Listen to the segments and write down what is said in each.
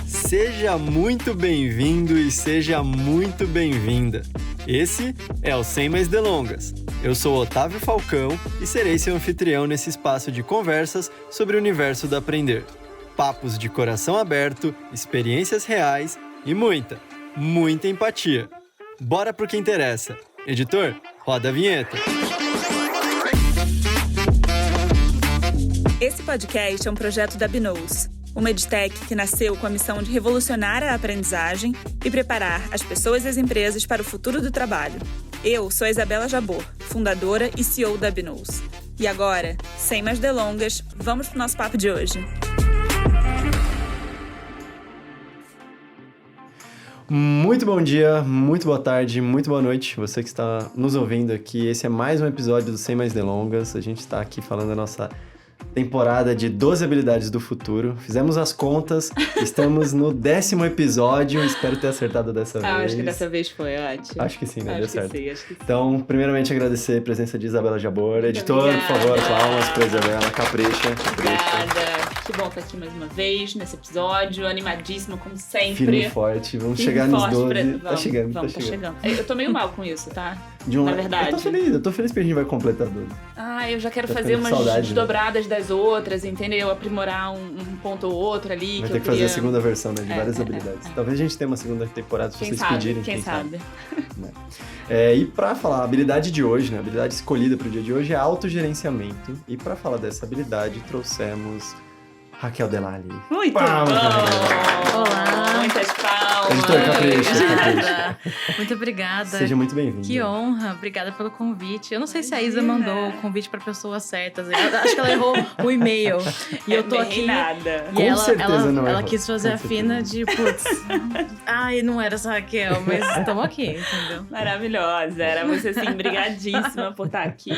Seja muito bem-vindo e seja muito bem-vinda. Esse é o Sem Mais Delongas. Eu sou Otávio Falcão e serei seu anfitrião nesse espaço de conversas sobre o universo do aprender. Papos de coração aberto, experiências reais e muita empatia. Bora pro que interessa. Editor, roda a vinheta. Esse podcast é um projeto da Binous, uma edtech que nasceu com a missão de revolucionar a aprendizagem e preparar as pessoas e as empresas para o futuro do trabalho. Eu sou a Isabela Jabor, fundadora e CEO da Binous. E agora, sem mais delongas, vamos para o nosso papo de hoje. Muito bom dia, muito boa tarde, muito boa noite. Você que está nos ouvindo aqui, esse é mais um episódio do Sem Mais Delongas. A gente está aqui falando da nossa temporada de 12 habilidades do futuro. Fizemos as contas, estamos no 10º episódio, espero ter acertado dessa vez. Acho que dessa vez foi ótimo. Acho que sim, né? Deu certo. Acho que sim. Então, primeiramente agradecer a presença de Isabela Jabor. Editor, obrigada. por favor, palmas pra Isabela, capricha. Obrigada. Que bom estar aqui mais uma vez, nesse episódio, animadíssima, como sempre. Firme e forte, vamos Firme chegar nos forte 12. Tá chegando. Eu tô meio mal com isso, tá? Na verdade. Eu tô feliz que a gente vai completar 12. Eu já quero Tá fazer umas saudade, desdobradas das outras, entendeu? Aprimorar um ponto ou outro ali. Vai ter que fazer a segunda versão, né? De várias habilidades. Talvez a gente tenha uma segunda temporada, se vocês pedirem. Quem sabe? E pra falar, a habilidade de hoje, né? A habilidade escolhida pro dia de hoje é autogerenciamento. E pra falar dessa habilidade, trouxemos Raquel Delali. Muito palmas, bom! Olá! Muitas palmas! Editor, capricha. Muito obrigada. Seja muito bem-vindo. Que honra, obrigada pelo convite. Eu não sei se a Isa mandou o convite para pessoas certas. Eu acho que ela errou o e-mail. E eu tô aqui. Nada. E Com certeza não ela errou. quis fazer Com a fina de, putz, não era essa Raquel, mas estamos aqui, entendeu? Maravilhosa, era você assim, brigadíssima por estar aqui.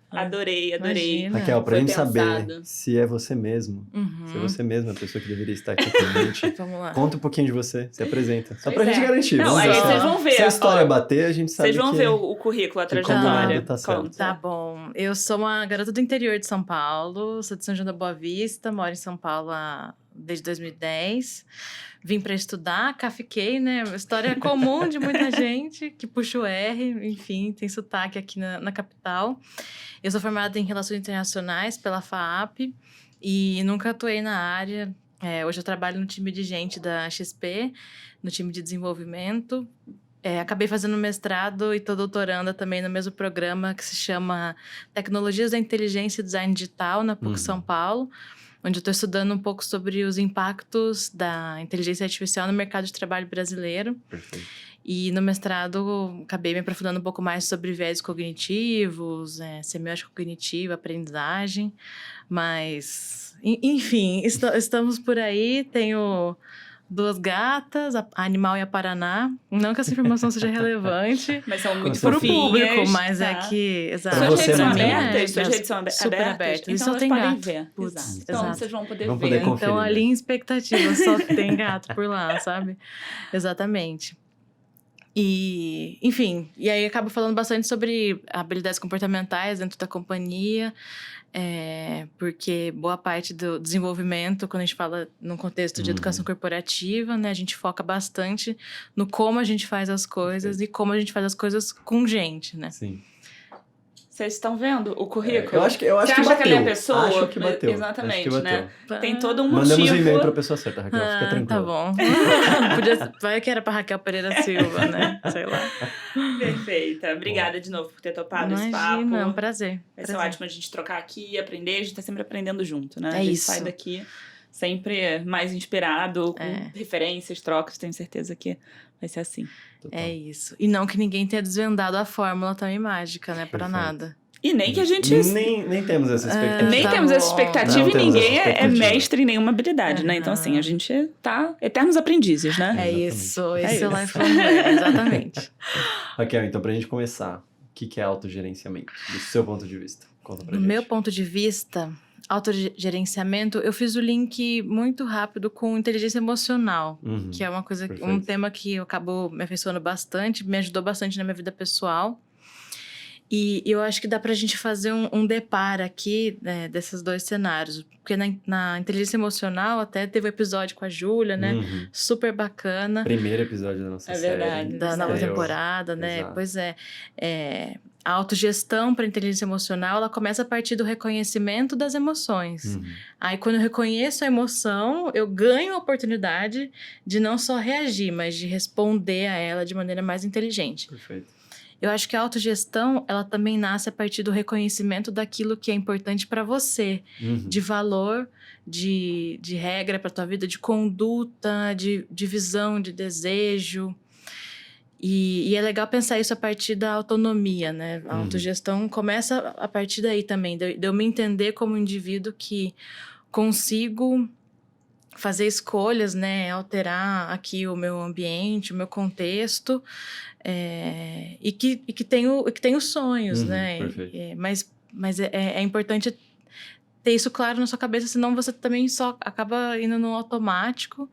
Adorei. Imagina. Raquel, pra Foi gente saber pensado. se é você mesmo, se é você mesma a pessoa que deveria estar aqui com a gente, Vamos lá. conta um pouquinho de você, se apresenta. Só Pois pra gente é. garantir. Não, Vamos aí ver vocês vão ver. Se a história Ó, bater, a gente sabe Vocês vão que... ver o currículo, a que trajetória. combinado tá certo. Conta. Tá bom. Eu sou uma garota do interior de São Paulo, sou de São João da Boa Vista, moro em São Paulo desde 2010. Vim para estudar, cá fiquei, né? Uma história comum de muita gente que puxa o R, enfim, tem sotaque aqui na capital. Eu sou formada em Relações Internacionais pela FAAP e nunca atuei na área. Hoje eu trabalho no time de gente da XP, no time de desenvolvimento. Acabei fazendo mestrado e estou doutoranda também no mesmo programa que se chama Tecnologias da Inteligência e Design Digital, na PUC São Paulo, onde eu estou estudando um pouco sobre os impactos da inteligência artificial no mercado de trabalho brasileiro. Perfeito. E no mestrado, acabei me aprofundando um pouco mais sobre viés cognitivos, semiótica cognitiva, aprendizagem. Mas, enfim, estamos por aí. Tenho 2 gatas, a Animal e a Paraná. Não que essa informação seja relevante Mas são muito para o fofinhas. público, mas tá. é que... Exato. Pra Suas você redes são não tem. abertas? Suas redes são Super abertas? abertas. Então E só elas tem podem gato. ver. Putz, Exato. Então exato. vocês vão poder Vão ver. poder conferir. Então, ali em expectativa, só tem gato por lá, sabe? Exatamente. E, enfim, e aí acabo falando bastante sobre habilidades comportamentais dentro da companhia, porque boa parte do desenvolvimento, quando a gente fala num contexto de educação corporativa, né, a gente foca bastante no como a gente faz as coisas e como a gente faz as coisas com gente, né? Sim. Vocês estão vendo o currículo? Eu acho que Você bateu. acha que ela é a pessoa? Acho que bateu. Exatamente, Acho que bateu. né? Tem todo um motivo. Mandamos um e-mail pra pessoa certa, Raquel. Fica tranquila. Tá bom. Vai que era pra Raquel Pereira Silva, né? Sei lá. Perfeita. Obrigada de novo por ter topado esse papo. Imagina, é um prazer. Vai ser ótimo a gente trocar aqui, aprender. A gente tá sempre aprendendo junto, né? É a gente isso. sai daqui sempre mais inspirado, com referências, trocas. Tenho certeza que vai ser assim. Total. É isso. E não que ninguém tenha desvendado a fórmula também mágica, né? Pra Perfeito. nada. E nem que a gente... Nem temos essa expectativa. Nem Tá temos essa bom. expectativa Não e temos ninguém essa é expectativa. mestre em nenhuma habilidade, né? Então, assim, a gente tá eternos aprendizes, né? É Exatamente. isso. É Esse é o isso. lifelong learning, exatamente. Raquel, então pra gente começar, o que é autogerenciamento, do seu ponto de vista? Conta pra Do gente. meu ponto de vista, autogerenciamento, eu fiz o link muito rápido com inteligência emocional, Uhum. que é uma coisa, um Perfeito. tema que eu acabo me afeiçoando bastante, me ajudou bastante na minha vida pessoal. E eu acho que dá pra gente fazer um deparo aqui, né, desses dois cenários. Porque na inteligência emocional até teve um episódio com a Júlia, né? Super bacana. Primeiro episódio da nossa série. Verdade. Da nova temporada, né? Exato. Pois é. A autogestão para inteligência emocional, ela começa a partir do reconhecimento das emoções. Aí, quando eu reconheço a emoção, eu ganho a oportunidade de não só reagir, mas de responder a ela de maneira mais inteligente. Perfeito. Eu acho que a autogestão, ela também nasce a partir do reconhecimento daquilo que é importante para você, de valor, de regra para tua vida, de conduta, de visão, de desejo. E é legal pensar isso a partir da autonomia, né? A autogestão começa a partir daí também, de eu me entender como um indivíduo que consigo fazer escolhas, né? Alterar aqui o meu ambiente, o meu contexto, e que tenho sonhos, né? Mas é importante ter isso claro na sua cabeça, senão você também só acaba indo no automático.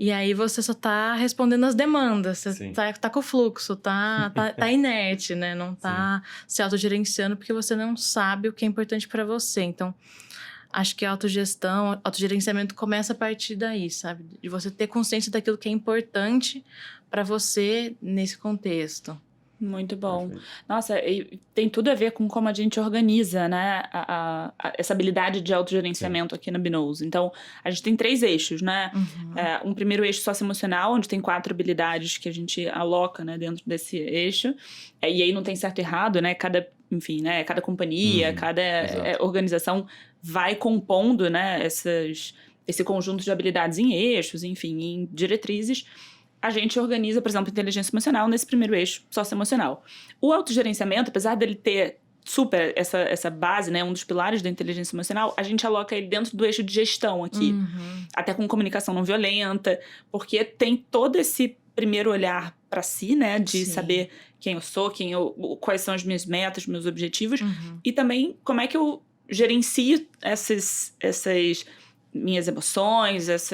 E aí você só tá respondendo as demandas, você tá com o fluxo, tá inerte, né? Não tá se autogerenciando porque você não sabe o que é importante para você. Então, acho que a autogerenciamento começa a partir daí, sabe? De você ter consciência daquilo que é importante para você nesse contexto. Muito bom. Nossa, e tem tudo a ver com como a gente organiza, né, essa habilidade de autogerenciamento aqui na Binose. Então, a gente tem 3 eixos, né? Um primeiro eixo socioemocional, onde tem 4 habilidades que a gente aloca, né, dentro desse eixo. E aí não tem certo e errado, né? Cada companhia, cada organização vai compondo, né, esse conjunto de habilidades em eixos, enfim, em diretrizes. A gente organiza, por exemplo, inteligência emocional nesse primeiro eixo socioemocional. O autogerenciamento, apesar dele ter super essa base, né, um dos pilares da inteligência emocional, a gente aloca ele dentro do eixo de gestão aqui. Até com comunicação não violenta, porque tem todo esse primeiro olhar para si, né, de saber quem eu sou, quais são as minhas metas, meus objetivos, e também como é que eu gerencio essas minhas emoções, as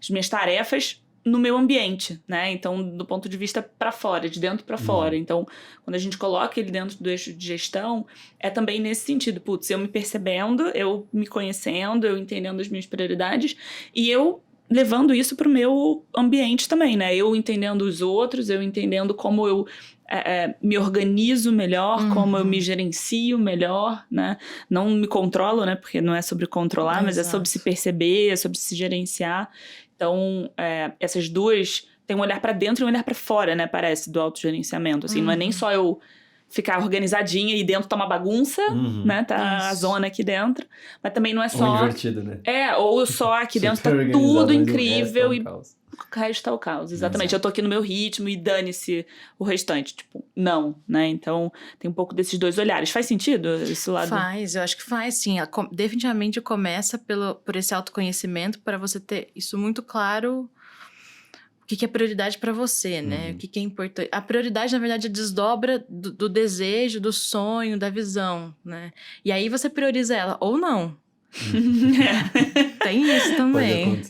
minhas tarefas no meu ambiente, né? Então, do ponto de vista para fora, de dentro para fora. Então, quando a gente coloca ele dentro do eixo de gestão, é também nesse sentido. Putz, eu me percebendo, eu me conhecendo, eu entendendo as minhas prioridades e eu levando isso para o meu ambiente também, né? Eu entendendo os outros, eu entendendo como eu me organizo melhor, como eu me gerencio melhor, né? Não me controlo, né? Porque não é sobre controlar, mas é sobre se perceber, é sobre se gerenciar. Então, essas duas têm um olhar para dentro e um olhar para fora, né? Parece, do autogerenciamento. Assim, não é nem só eu ficar organizadinha e dentro tá uma bagunça, né? Tá a zona aqui dentro. Mas também não é só... Ou invertido, né? Ou só aqui dentro tá tudo incrível e o resto tá o caos. Exatamente. Eu tô aqui no meu ritmo e dane-se o restante. Tipo, não, né? Então, tem um pouco desses dois olhares. Faz sentido esse lado? Faz, eu acho que faz, sim. Definitivamente começa por esse autoconhecimento, para você ter isso muito claro, o que é prioridade para você, né? O que é importante. A prioridade, na verdade, é desdobra do desejo, do sonho, da visão, né? E aí você prioriza ela, ou não. Tem isso também.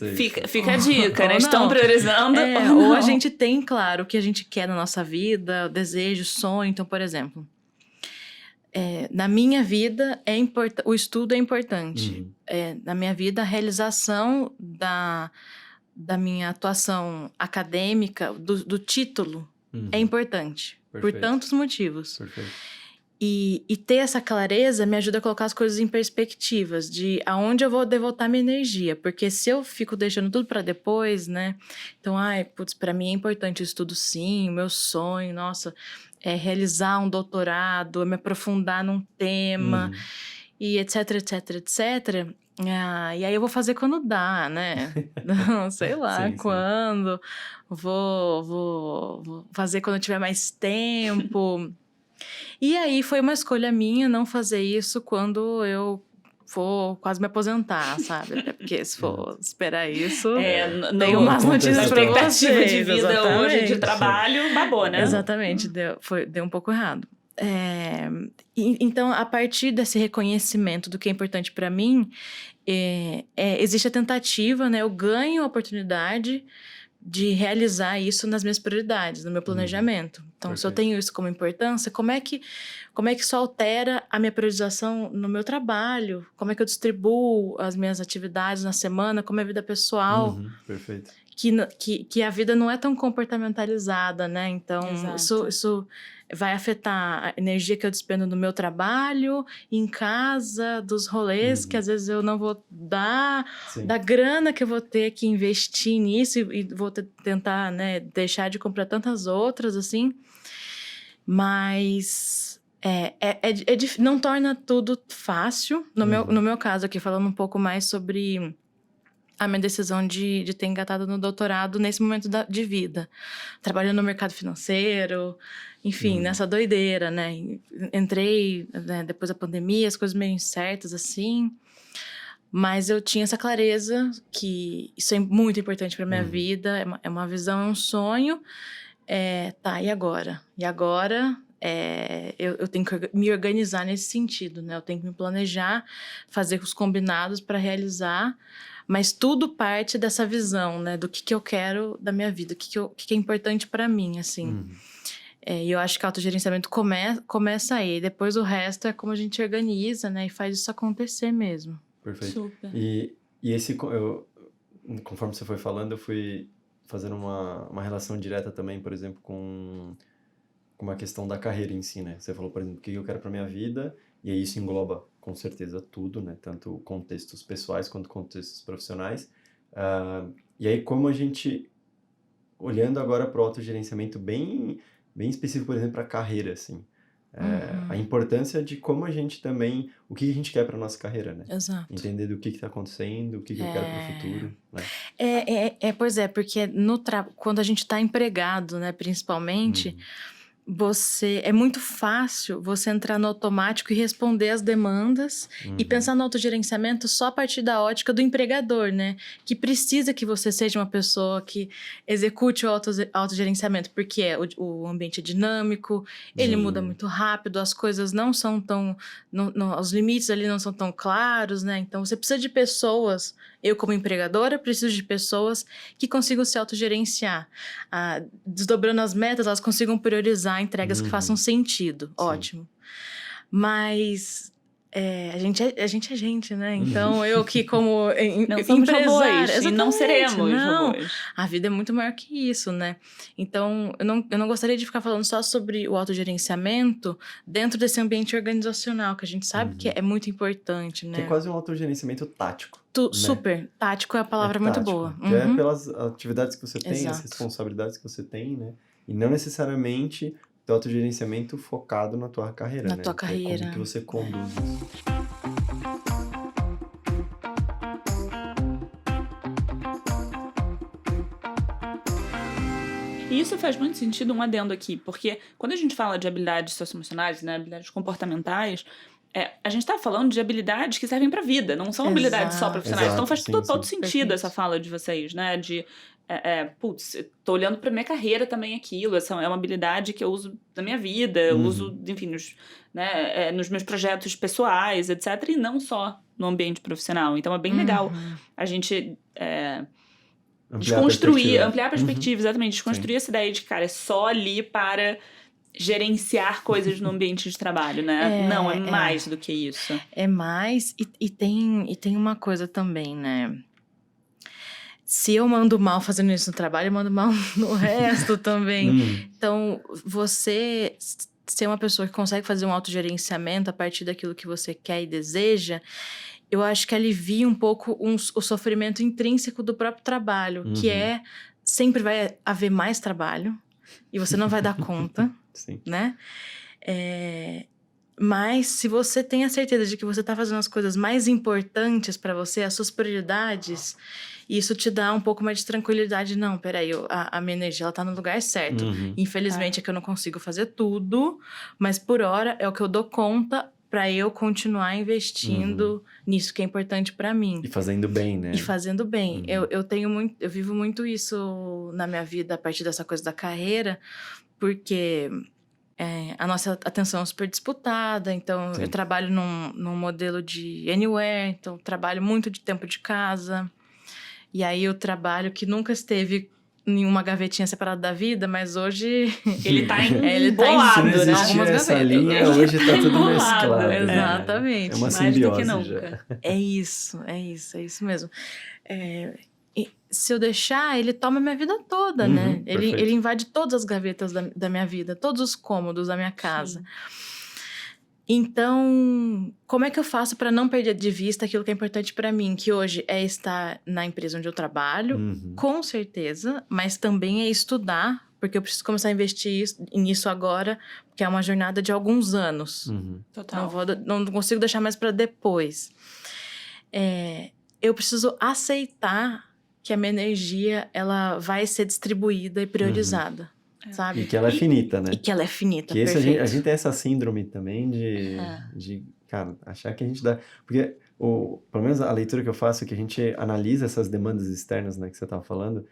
Fica a dica, né? Estão priorizando. Ou a gente tem, claro, o que a gente quer na nossa vida, o desejo, o sonho. Então, por exemplo, na minha vida, o estudo é importante. Na minha vida, a realização da minha atuação acadêmica, do título, é importante. Perfeito. Por tantos motivos. Perfeito. E ter essa clareza me ajuda a colocar as coisas em perspectivas, de aonde eu vou devotar minha energia. Porque se eu fico deixando tudo para depois, né? Então, para mim é importante o estudo, sim, o meu sonho, nossa, é realizar um doutorado, é me aprofundar num tema, e etc, etc, etc. E aí eu vou fazer quando dá, né? Não sei lá quando. Sim. Vou fazer quando eu tiver mais tempo. E aí foi uma escolha minha não fazer isso quando eu for quase me aposentar, sabe? Até porque se for esperar isso, tem umas notícias pra vocês. A expectativa de vida hoje, de trabalho, babou, né? Exatamente, deu um pouco errado. Então, a partir desse reconhecimento do que é importante para mim, existe a tentativa, né? Eu ganho a oportunidade de realizar isso nas minhas prioridades, no meu planejamento. Então, se eu tenho isso como importância, como é que isso altera a minha priorização no meu trabalho? Como é que eu distribuo as minhas atividades na semana, como é a vida pessoal? Perfeito. Que a vida não é tão comportamentalizada, né? Então, isso vai afetar a energia que eu despendo no meu trabalho, em casa, dos rolês que às vezes eu não vou dar, da grana que eu vou ter que investir nisso e vou tentar, né, deixar de comprar tantas outras, assim. Mas não torna tudo fácil. No meu caso aqui, falando um pouco mais sobre a minha decisão de ter engatado no doutorado nesse momento de vida. Trabalhando no mercado financeiro, enfim, nessa doideira, né? Entrei, né, depois da pandemia, as coisas meio incertas, assim. Mas eu tinha essa clareza que isso é muito importante para minha vida, é uma visão, é um sonho. E agora? E agora... eu tenho que me organizar nesse sentido, né? Eu tenho que me planejar, fazer os combinados para realizar, mas tudo parte dessa visão, né? Do que eu quero da minha vida, o que é importante para mim, assim. E eu acho que o autogerenciamento começa aí, depois o resto é como a gente organiza, né? E faz isso acontecer mesmo. Perfeito. Super. E conforme você foi falando, eu fui fazendo uma relação direta também, por exemplo, com uma questão da carreira em si, né? Você falou, por exemplo, o que eu quero para minha vida, e aí isso engloba, com certeza, tudo, né? Tanto contextos pessoais quanto contextos profissionais. E aí, como a gente, olhando agora para o autogerenciamento bem específico, por exemplo, para a carreira, assim, a importância de como a gente também, o que a gente quer para nossa carreira, né? Exato. Entender do que está acontecendo, o que eu quero para o futuro, né? Pois é, porque quando a gente está empregado, né, principalmente... é muito fácil você entrar no automático e responder às demandas e pensar no autogerenciamento só a partir da ótica do empregador, né? Que precisa que você seja uma pessoa que execute o autogerenciamento, porque o ambiente é dinâmico, ele muda muito rápido, as coisas não são tão... os limites ali não são tão claros, né? Então, você precisa de pessoas... Eu, como empregadora, preciso de pessoas que consigam se autogerenciar. Desdobrando as metas, elas consigam priorizar entregas que façam sentido. Sim. Ótimo. Mas... a gente é gente, né? Então, eu que como não somos empresária... robôs, e não seremos robôs. A vida é muito maior que isso, né? Então, eu não gostaria de ficar falando só sobre o autogerenciamento dentro desse ambiente organizacional, que a gente sabe que é muito importante, né? Que é quase um autogerenciamento tático. Né? Super. Tático é a palavra muito boa. Que é pelas atividades que você tem, as responsabilidades que você tem, né? E não necessariamente do autogerenciamento focado na tua carreira, né? Na tua carreira. Como que você conduz isso. E isso faz muito sentido, um adendo aqui, porque quando a gente fala de habilidades socioemocionais, né, habilidades comportamentais, a gente tá falando de habilidades que servem pra vida, não são habilidades só profissionais. Então faz todo sentido essa fala de vocês, né, de... tô olhando pra minha carreira também aquilo, essa é uma habilidade que eu uso na minha vida, eu uso, enfim, nos meus projetos pessoais, etc, e não só no ambiente profissional. Então é bem legal a gente... ampliar a perspectiva, exatamente, desconstruir essa ideia de, cara, é só ali para gerenciar coisas no ambiente de trabalho, né? Não, é mais do que isso. É mais, e tem uma coisa também, né? Se eu mando mal fazendo isso no trabalho, eu mando mal no resto também. Então, você ser uma pessoa que consegue fazer um autogerenciamento a partir daquilo que você quer e deseja, eu acho que alivia um pouco o sofrimento intrínseco do próprio trabalho, que sempre vai haver mais trabalho e você não vai dar conta, né? Mas se você tem a certeza de que você está fazendo as coisas mais importantes para você, as suas prioridades, isso te dá um pouco mais de tranquilidade. Não, peraí, a minha energia ela tá no lugar certo. Infelizmente é que eu não consigo fazer tudo, mas por hora é o que eu dou conta para eu continuar investindo nisso que é importante para mim. E fazendo bem, né? E fazendo bem. Eu vivo muito isso na minha vida a partir dessa coisa da carreira, porque a nossa atenção é super disputada, então eu trabalho num modelo de anywhere, então trabalho muito de tempo de casa, e aí eu trabalho que nunca esteve em uma gavetinha separada da vida, mas hoje... Ele tá ele tá embolado, em né? algumas essa gavetas. linha, hoje tá tudo Embolado, mesclado. né? exatamente. É uma Mais do simbiose que já. nunca. É isso mesmo. E se eu deixar, ele toma minha vida toda, Uhum, né? perfeito. Ele invade todas as gavetas da minha vida, todos os cômodos da minha casa. Sim. Então, como é que eu faço para não perder de vista aquilo que é importante para mim? Que hoje é estar na empresa onde eu trabalho, Uhum. com certeza, mas também é estudar, porque eu preciso começar a investir nisso agora, porque é uma jornada de alguns anos. Uhum. Total. Não consigo deixar mais para depois. Eu preciso aceitar que a minha energia ela vai ser distribuída e priorizada, sabe? E que ela é finita, né? E que ela é finita, Que perfeito. a gente tem essa síndrome também de, cara, achar que a gente dá... Porque, pelo menos a leitura que eu faço é que a gente analisa essas demandas externas, né, que você estava falando,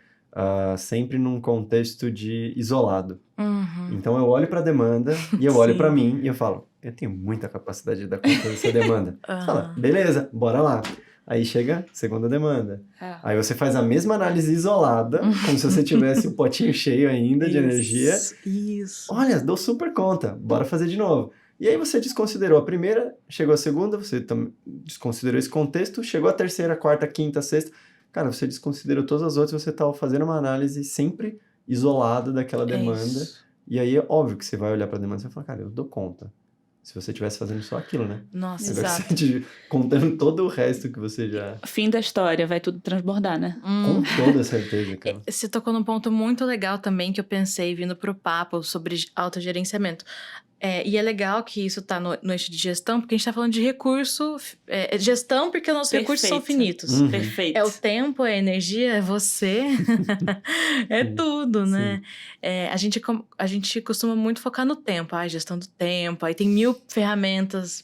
sempre num contexto de isolado. Uhum. Então, eu olho para a demanda e eu olho Sim. para mim e eu falo, eu tenho muita capacidade de dar conta dessa demanda. Você fala, Aham. beleza, bora lá. Aí chega a segunda demanda. É. Aí você faz a mesma análise isolada, como se você tivesse o potinho cheio ainda de energia. Isso. Olha, dou super conta, bora fazer de novo. E aí você desconsiderou a primeira, chegou a segunda, você desconsiderou esse contexto, chegou a terceira, quarta, quinta, sexta. Cara, você desconsiderou todas as outras, você estava fazendo uma análise sempre isolada daquela demanda. isso. E aí é óbvio que você vai olhar para a demanda e você vai falar, cara, eu dou conta. Se você estivesse fazendo só aquilo, né? Nossa, Agora Exato. você contando todo o resto que você já... Fim da história, vai tudo transbordar, né? Com toda certeza, cara. Você tocou num ponto muito legal também que eu pensei vindo pro papo sobre autogerenciamento. E é legal que isso tá no eixo de gestão, porque a gente tá falando de recurso, gestão porque os nossos recursos são Perfeito. finitos. Uhum. Perfeito. É o tempo, é a energia, é você, é tudo, né? A gente costuma muito focar no tempo, gestão do tempo, aí tem 1000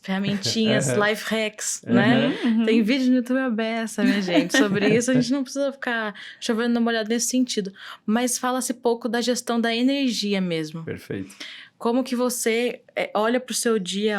ferramentinhas, life hacks, né? Uhum. Tem vídeo no YouTube aberta, minha gente, sobre isso. A gente não precisa ficar chovendo uma olhada nesse sentido. Mas fala-se pouco da gestão da energia mesmo. Perfeito. Como que você olha pro seu dia,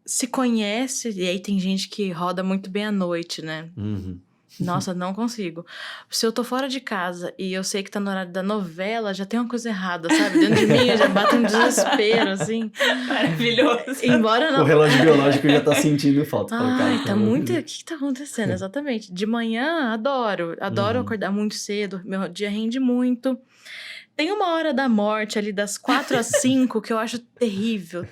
se conhece, e aí tem gente que roda muito bem à noite, né? Uhum. Nossa, não consigo. Se eu tô fora de casa e eu sei que tá no horário da novela, já tem uma coisa errada, sabe? Dentro de mim já bate um desespero, assim. Maravilhoso. Embora O não... relógio biológico já tá sentindo falta. Fala, cara, Ai, tá pelo amor muito... de O Deus. que tá acontecendo? Exatamente. De manhã, adoro acordar muito cedo. Meu dia rende muito. Tem uma hora da morte ali, das 4 às 5, que eu acho terrível.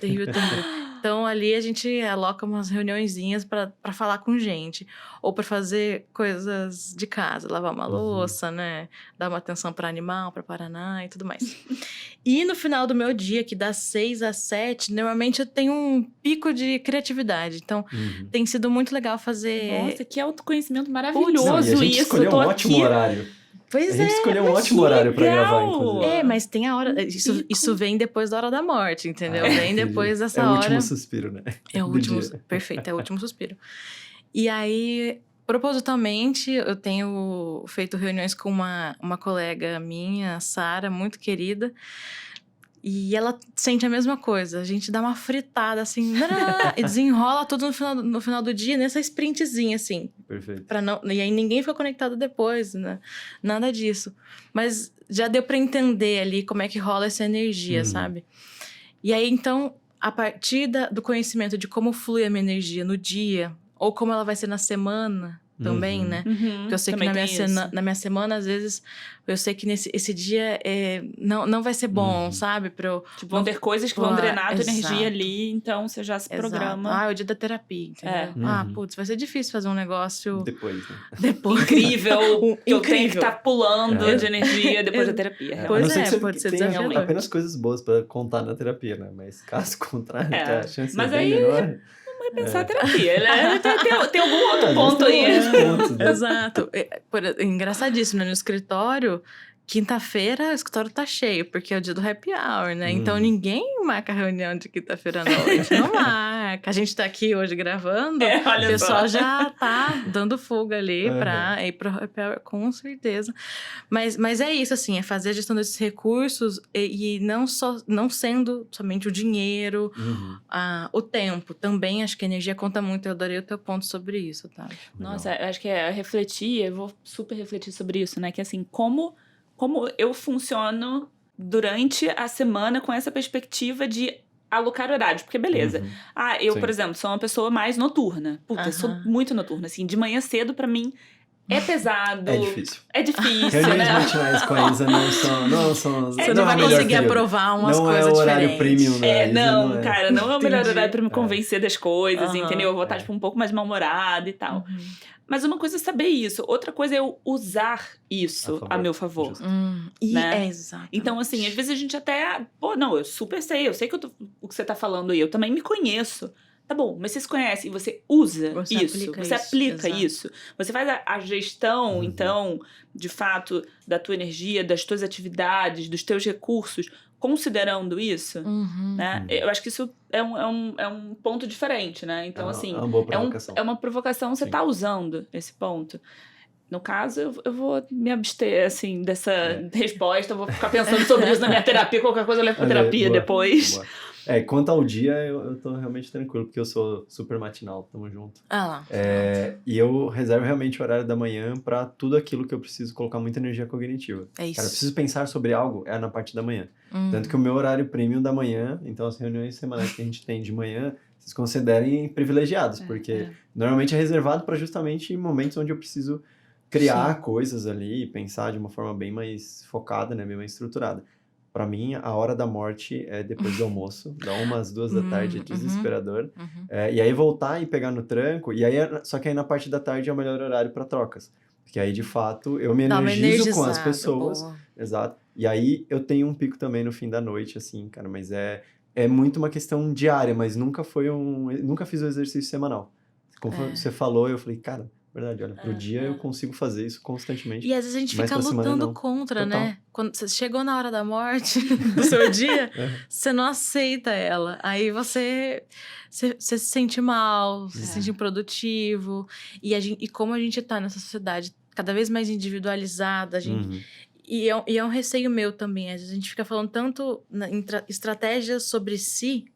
Então, ali a gente aloca umas reuniõezinhas pra falar com gente. Ou pra fazer coisas de casa. Lavar uma louça, né? Dar uma atenção pra animal, pra Paraná e tudo mais. E no final do meu dia, que das 6 às 7, normalmente eu tenho um pico de criatividade. Então, tem sido muito legal fazer... Nossa, que autoconhecimento Não, e a maravilhoso gente isso. escolheu Eu tô um ótimo aqui. horário. Pois A gente escolheu um mas ótimo que horário pra gravar, legal! inclusive. Mas tem a hora... Isso vem depois da hora da morte, entendeu? Vem entendi. depois dessa É o hora... último suspiro, né? É o do último... dia. Perfeito, é o último suspiro. E aí, propositalmente, eu tenho feito reuniões com uma colega minha, a Sara, muito querida. E ela sente a mesma coisa. A gente dá uma fritada, assim... E desenrola tudo no final do dia, nessa sprintzinha, assim. Perfeito. E aí ninguém fica conectado depois, né? Nada disso. Mas já deu pra entender ali como é que rola essa energia, sabe? E aí, então, a partir do conhecimento de como flui a minha energia no dia, ou como ela vai ser na semana também, né? Porque eu sei que na minha semana, às vezes, eu sei que esse dia não vai ser bom, sabe? Tipo, vão ter coisas que vão drenar a tua Exato. energia ali, então você já se programa. É o dia da terapia, entendeu? Putz, vai ser difícil fazer um negócio... Depois, né? Depois. Incrível, que eu tenho que Incrível. estar pulando de energia depois da terapia. Pois a não ser que você pode ser tenha desafiador. apenas coisas boas pra contar na terapia, né? Mas caso contrário, a chance Mas é bem aí- menor. Vai pensar a terapia, né? Tem algum outro Às ponto vezes aí. tem outros pontos, né? Exato. Engraçadíssimo, né? No escritório, quinta-feira, o escritório tá cheio, porque é o dia do happy hour, né? Então, ninguém marca reunião de quinta-feira à noite. Não marca. A gente tá aqui hoje gravando, Olha o pessoal só. já tá dando fuga ali pra ir pro happy hour, com certeza. Mas é isso, assim, é fazer a gestão desses recursos e não sendo somente o dinheiro, o tempo. Também acho que a energia conta muito. Eu adorei o teu ponto sobre isso, tá? Nossa, eu acho que é refletir, eu vou super refletir sobre isso, né? Que assim, como como eu funciono durante a semana com essa perspectiva de alocar horários, porque beleza. Eu, Sim. por exemplo, sou uma pessoa mais noturna. Puta, eu sou muito noturna, assim, de manhã cedo pra mim é pesado. É difícil. É difícil, Reuniões né? matinais com a Isa não são Você não vai conseguir aprovar umas coisas diferentes. Não é o horário premium da Isa. Não, cara, não é o melhor Entendi. horário pra me convencer das coisas, entendeu? Eu vou estar, É. tipo, um pouco mais mal-humorada e tal. Mas uma coisa é saber isso, outra coisa é eu usar isso a meu favor. Justo. Né? Exato. Então, assim, às vezes a gente até... eu super sei, eu sei que o que você tá falando aí, eu também me conheço. Tá bom, mas você se conhece e você usa isso, você aplica isso. Você faz a gestão, então, de fato, da tua energia, das tuas atividades, dos teus recursos, considerando isso, né? Eu acho que isso é um ponto diferente, né? Então, assim, é uma boa provocação. É uma provocação, você tá usando esse ponto. No caso, eu vou me abster, assim, dessa resposta. Eu vou ficar pensando sobre isso na minha terapia. Qualquer coisa eu levo pra terapia depois. Boa. Quanto ao dia, eu tô realmente tranquilo, porque eu sou super matinal, tamo junto. E eu reservo realmente o horário da manhã pra tudo aquilo que eu preciso colocar muita energia cognitiva. É isso. Cara, eu preciso pensar sobre algo, na parte da manhã. Tanto que o meu horário premium da manhã, então as reuniões semanais que a gente tem de manhã, vocês considerem privilegiados, porque normalmente é reservado pra justamente momentos onde eu preciso criar coisas ali e pensar de uma forma bem mais focada, né, bem mais estruturada. Pra mim, a hora da morte é depois do almoço, dá umas 2 da tarde, é desesperador. E aí voltar e pegar no tranco, e aí, só que aí na parte da tarde é o melhor horário pra trocas. Porque aí, de fato, eu me energizo com as pessoas. Boa. Exato. E aí eu tenho um pico também no fim da noite, assim, cara, mas é muito uma questão diária, mas nunca fiz o exercício semanal. Conforme você falou, eu falei, cara, verdade, olha, pro dia eu consigo fazer isso constantemente. E às vezes a gente mas fica pra semana, lutando não. contra, Total. né? Quando você chegou na hora da morte do seu dia, você não aceita ela. Aí você se sente mal, se sente improdutivo. E como a gente tá nessa sociedade cada vez mais individualizada, e é um receio meu também. Às vezes a gente fica falando tanto em estratégias sobre si,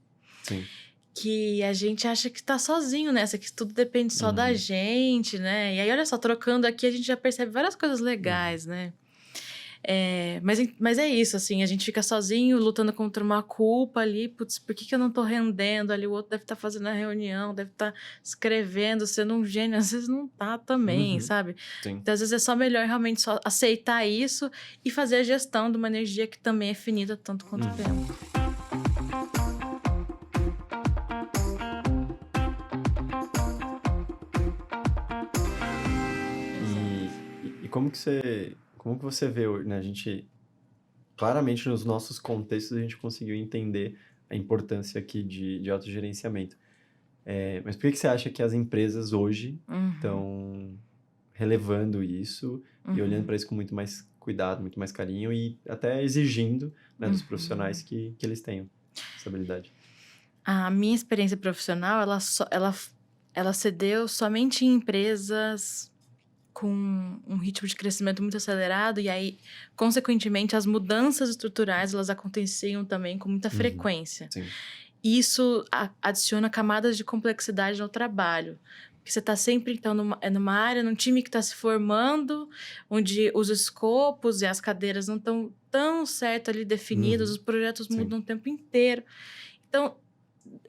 Sim. que a gente acha que tá sozinho nessa, que tudo depende só da gente, né? E aí, olha só, trocando aqui, a gente já percebe várias coisas legais, né? Mas é isso, assim, a gente fica sozinho, lutando contra uma culpa ali, putz, por que eu não tô rendendo ali? O outro deve estar fazendo a reunião, deve estar escrevendo, sendo um gênio, às vezes não tá também, sabe? Sim. Então, às vezes é só melhor realmente só aceitar isso e fazer a gestão de uma energia que também é finita tanto quanto o tempo. E como que você vê, né, a gente, claramente nos nossos contextos a gente conseguiu entender a importância aqui de autogerenciamento. Mas por que você acha que as empresas hoje estão relevando isso e olhando para isso com muito mais cuidado, muito mais carinho e até exigindo, né, dos profissionais que eles tenham essa habilidade? A minha experiência profissional, ela se deu somente em empresas com um ritmo de crescimento muito acelerado, e aí, consequentemente, as mudanças estruturais, elas aconteciam também com muita frequência. Sim. E isso adiciona camadas de complexidade no trabalho. Porque você está sempre, então, numa área, num time que está se formando, onde os escopos e as cadeiras não estão tão certo ali definidos, os projetos mudam o tempo inteiro. Então,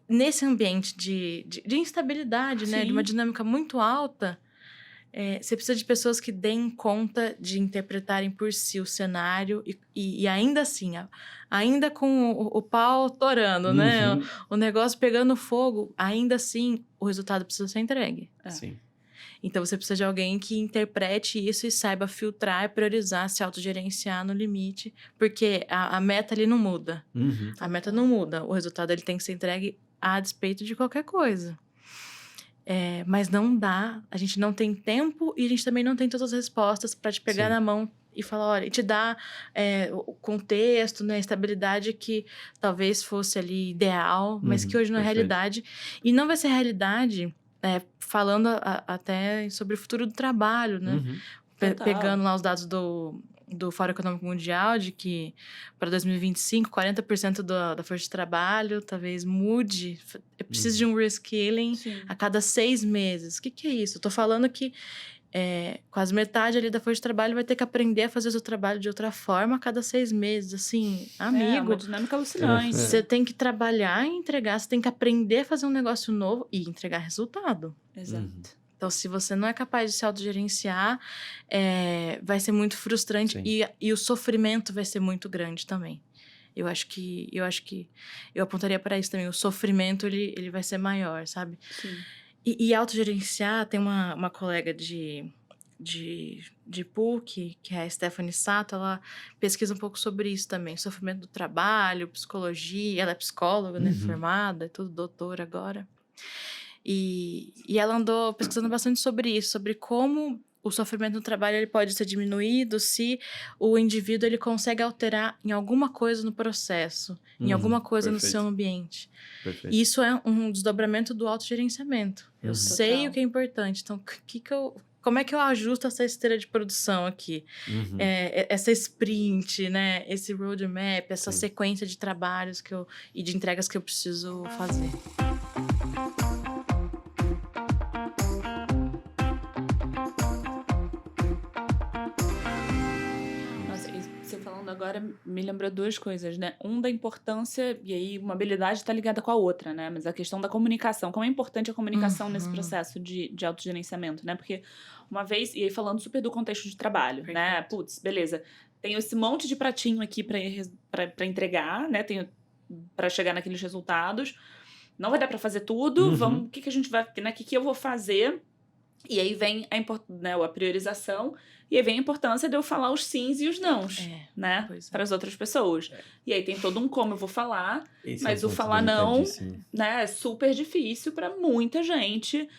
nesse ambiente de instabilidade, né, de uma dinâmica muito alta, você precisa de pessoas que deem conta de interpretarem por si o cenário e ainda assim, ainda com o pau torando, né? O negócio pegando fogo, ainda assim, o resultado precisa ser entregue. Sim. Então, você precisa de alguém que interprete isso e saiba filtrar, priorizar, se autogerenciar no limite, porque a meta ali não muda. A meta não muda. O resultado ele tem que ser entregue a despeito de qualquer coisa. Mas não dá, a gente não tem tempo e a gente também não tem todas as respostas para te pegar na mão e falar, olha, e te dar o contexto, né, a estabilidade que talvez fosse ali ideal, mas que hoje não é realidade. E não vai ser realidade, falando até sobre o futuro do trabalho, né? Pegando lá os dados do Fórum Econômico Mundial, de que para 2025, 40% da força de trabalho talvez mude, precisa de um reskilling a cada 6 meses. O que é isso? Eu tô falando que quase metade ali da força de trabalho vai ter que aprender a fazer o seu trabalho de outra forma a cada 6 meses. Assim, amigo... uma dinâmica alucinante. Você tem que trabalhar e entregar, você tem que aprender a fazer um negócio novo e entregar resultado. Exato. Então, se você não é capaz de se autogerenciar, vai ser muito frustrante e o sofrimento vai ser muito grande também. Eu acho que eu apontaria para isso também. O sofrimento, ele vai ser maior, sabe? Sim. E autogerenciar, tem uma colega de PUC, que é a Stephanie Sato, ela pesquisa um pouco sobre isso também. Sofrimento do trabalho, psicologia. Ela é psicóloga, né? Formada, é tudo doutora agora. E ela andou pesquisando bastante sobre isso, sobre como o sofrimento no trabalho ele pode ser diminuído se o indivíduo ele consegue alterar em alguma coisa no processo, em alguma coisa no seu ambiente. Perfeito. E isso é um desdobramento do autogerenciamento. Eu sei Total. o que é importante, então como é que eu ajusto essa esteira de produção aqui? Essa sprint, né? Esse roadmap, essa sequência de trabalhos e de entregas que eu preciso fazer. Agora me lembrou 2 coisas, né? Da importância, e aí uma habilidade está ligada com a outra, né? Mas a questão da comunicação. Como é importante a comunicação nesse processo de autogerenciamento, né? Porque uma vez, e aí falando super do contexto de trabalho, né? Putz, beleza. Tenho esse monte de pratinho aqui para entregar, né? Tenho para chegar naqueles resultados. Não vai dar para fazer tudo. Vamos, o que a gente vai, né? O que eu vou fazer? E aí vem a priorização. E aí vem a importância de eu falar os sims e os nãos, né? Para as outras pessoas. E aí tem todo um como eu vou falar, mas o falar não, né, é super difícil para muita gente.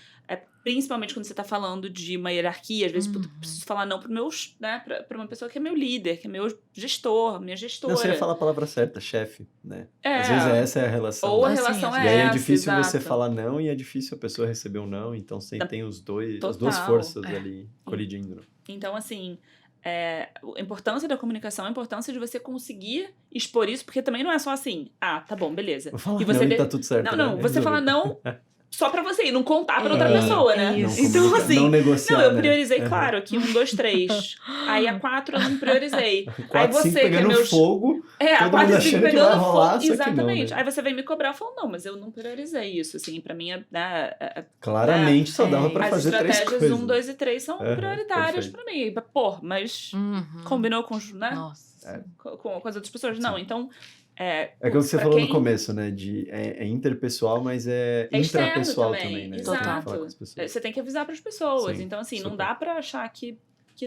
Principalmente quando você tá falando de uma hierarquia, às vezes preciso falar não para uma pessoa que é meu líder, que é meu gestor, minha gestora. Não, você ia falar a palavra certa, chefe, né? Às vezes essa é a relação. Ou a relação E aí é difícil exato. você falar não e é difícil a pessoa receber um não, então você tem as duas forças ali colidindo. Né? Então, assim, a importância da comunicação, a importância de você conseguir expor isso, porque também não é só assim, tá bom, beleza. Vou falar e você não e tá tudo certo. Não, né? você fala não só pra você, e não contar pra outra pessoa, né? Então, assim... Não negociar, eu priorizei, claro, aqui 1, 2, 3. Aí a 4 eu não priorizei. 4, aí você 5 pegando fogo, a 4 e 5 pegando fogo. Exatamente. Não, né? Aí você vem me cobrar e fala, não, mas eu não priorizei isso, assim, pra mim claramente só dava pra fazer 3 coisas. As estratégias 1, 2 e 3 são prioritárias pra mim. Pô, mas combinou com, né? Nossa. Com as outras pessoas? Não, então... É aquilo que você falou no começo, né? É interpessoal, mas é intrapessoal também, né? Exato. Você tem que avisar para as pessoas. Então, assim, não dá para achar que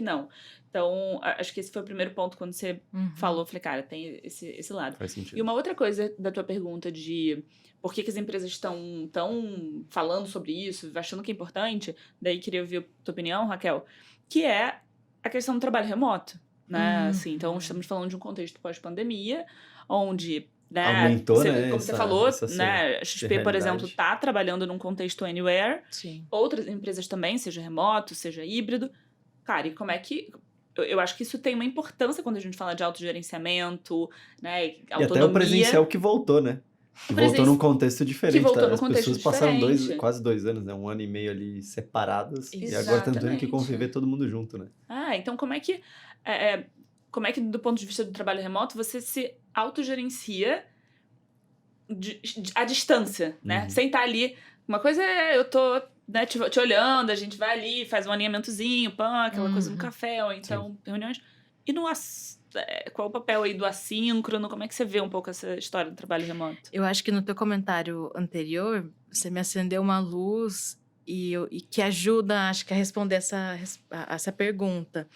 não. Então, acho que esse foi o primeiro ponto quando você falou. Eu falei, cara, tem esse lado. Faz sentido. E uma outra coisa da tua pergunta de por que as empresas estão tão falando sobre isso, achando que é importante, daí queria ouvir a tua opinião, Raquel, que é a questão do trabalho remoto, né? Assim, então, estamos falando de um contexto pós-pandemia, onde, né, aumentou, como você falou, né, a XP, por exemplo, está trabalhando num contexto anywhere. Sim. Outras empresas também, seja remoto, seja híbrido. Cara, e como é que... Eu acho que isso tem uma importância quando a gente fala de autogerenciamento, né, autonomia. E até o presencial que voltou, né? Que voltou num contexto diferente. As pessoas passaram quase 2 anos, né? 1 ano e meio ali separadas. Exatamente. E agora estão tendo que conviver todo mundo junto, né? Então como é que... do ponto de vista do trabalho remoto, você se autogerencia à distância, né? Sem estar ali. Uma coisa eu tô, né, te olhando, a gente vai ali, faz um alinhamentozinho, aquela coisa no café, ou então reuniões. E qual o papel aí do assíncrono? Como é que você vê um pouco essa história do trabalho remoto? Eu acho que no teu comentário anterior, você me acendeu uma luz e que ajuda, acho que, a responder essa pergunta.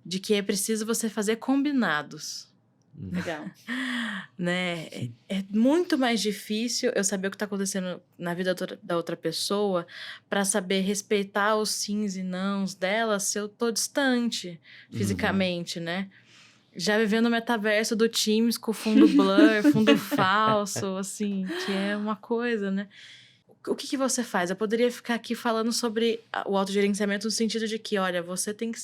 De que é preciso você fazer combinados. Legal. Né? É muito mais difícil eu saber o que está acontecendo na vida da outra pessoa para saber respeitar os sims e nãos dela se eu tô distante fisicamente, né? Já vivendo o metaverso do Teams com fundo blur, fundo falso, assim, que é uma coisa, né? o que você faz? Eu poderia ficar aqui falando sobre o autogerenciamento no sentido de que, olha, você tem que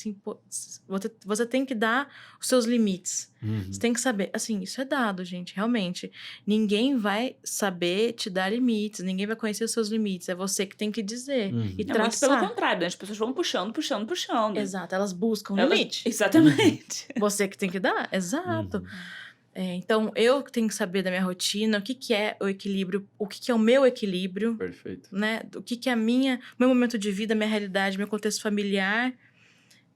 você tem que dar os seus limites. Você tem que saber. Assim, isso é dado, gente, realmente. Ninguém vai saber te dar limites, ninguém vai conhecer os seus limites. É você que tem que dizer e Muito traçar. pelo contrário, né? As pessoas vão puxando. Exato, elas buscam limite. Exatamente. Você que tem que dar? Exato. Então, eu tenho que saber da minha rotina, o que é o equilíbrio, o que é o meu equilíbrio. Perfeito. Né? O que é meu momento de vida, minha realidade, meu contexto familiar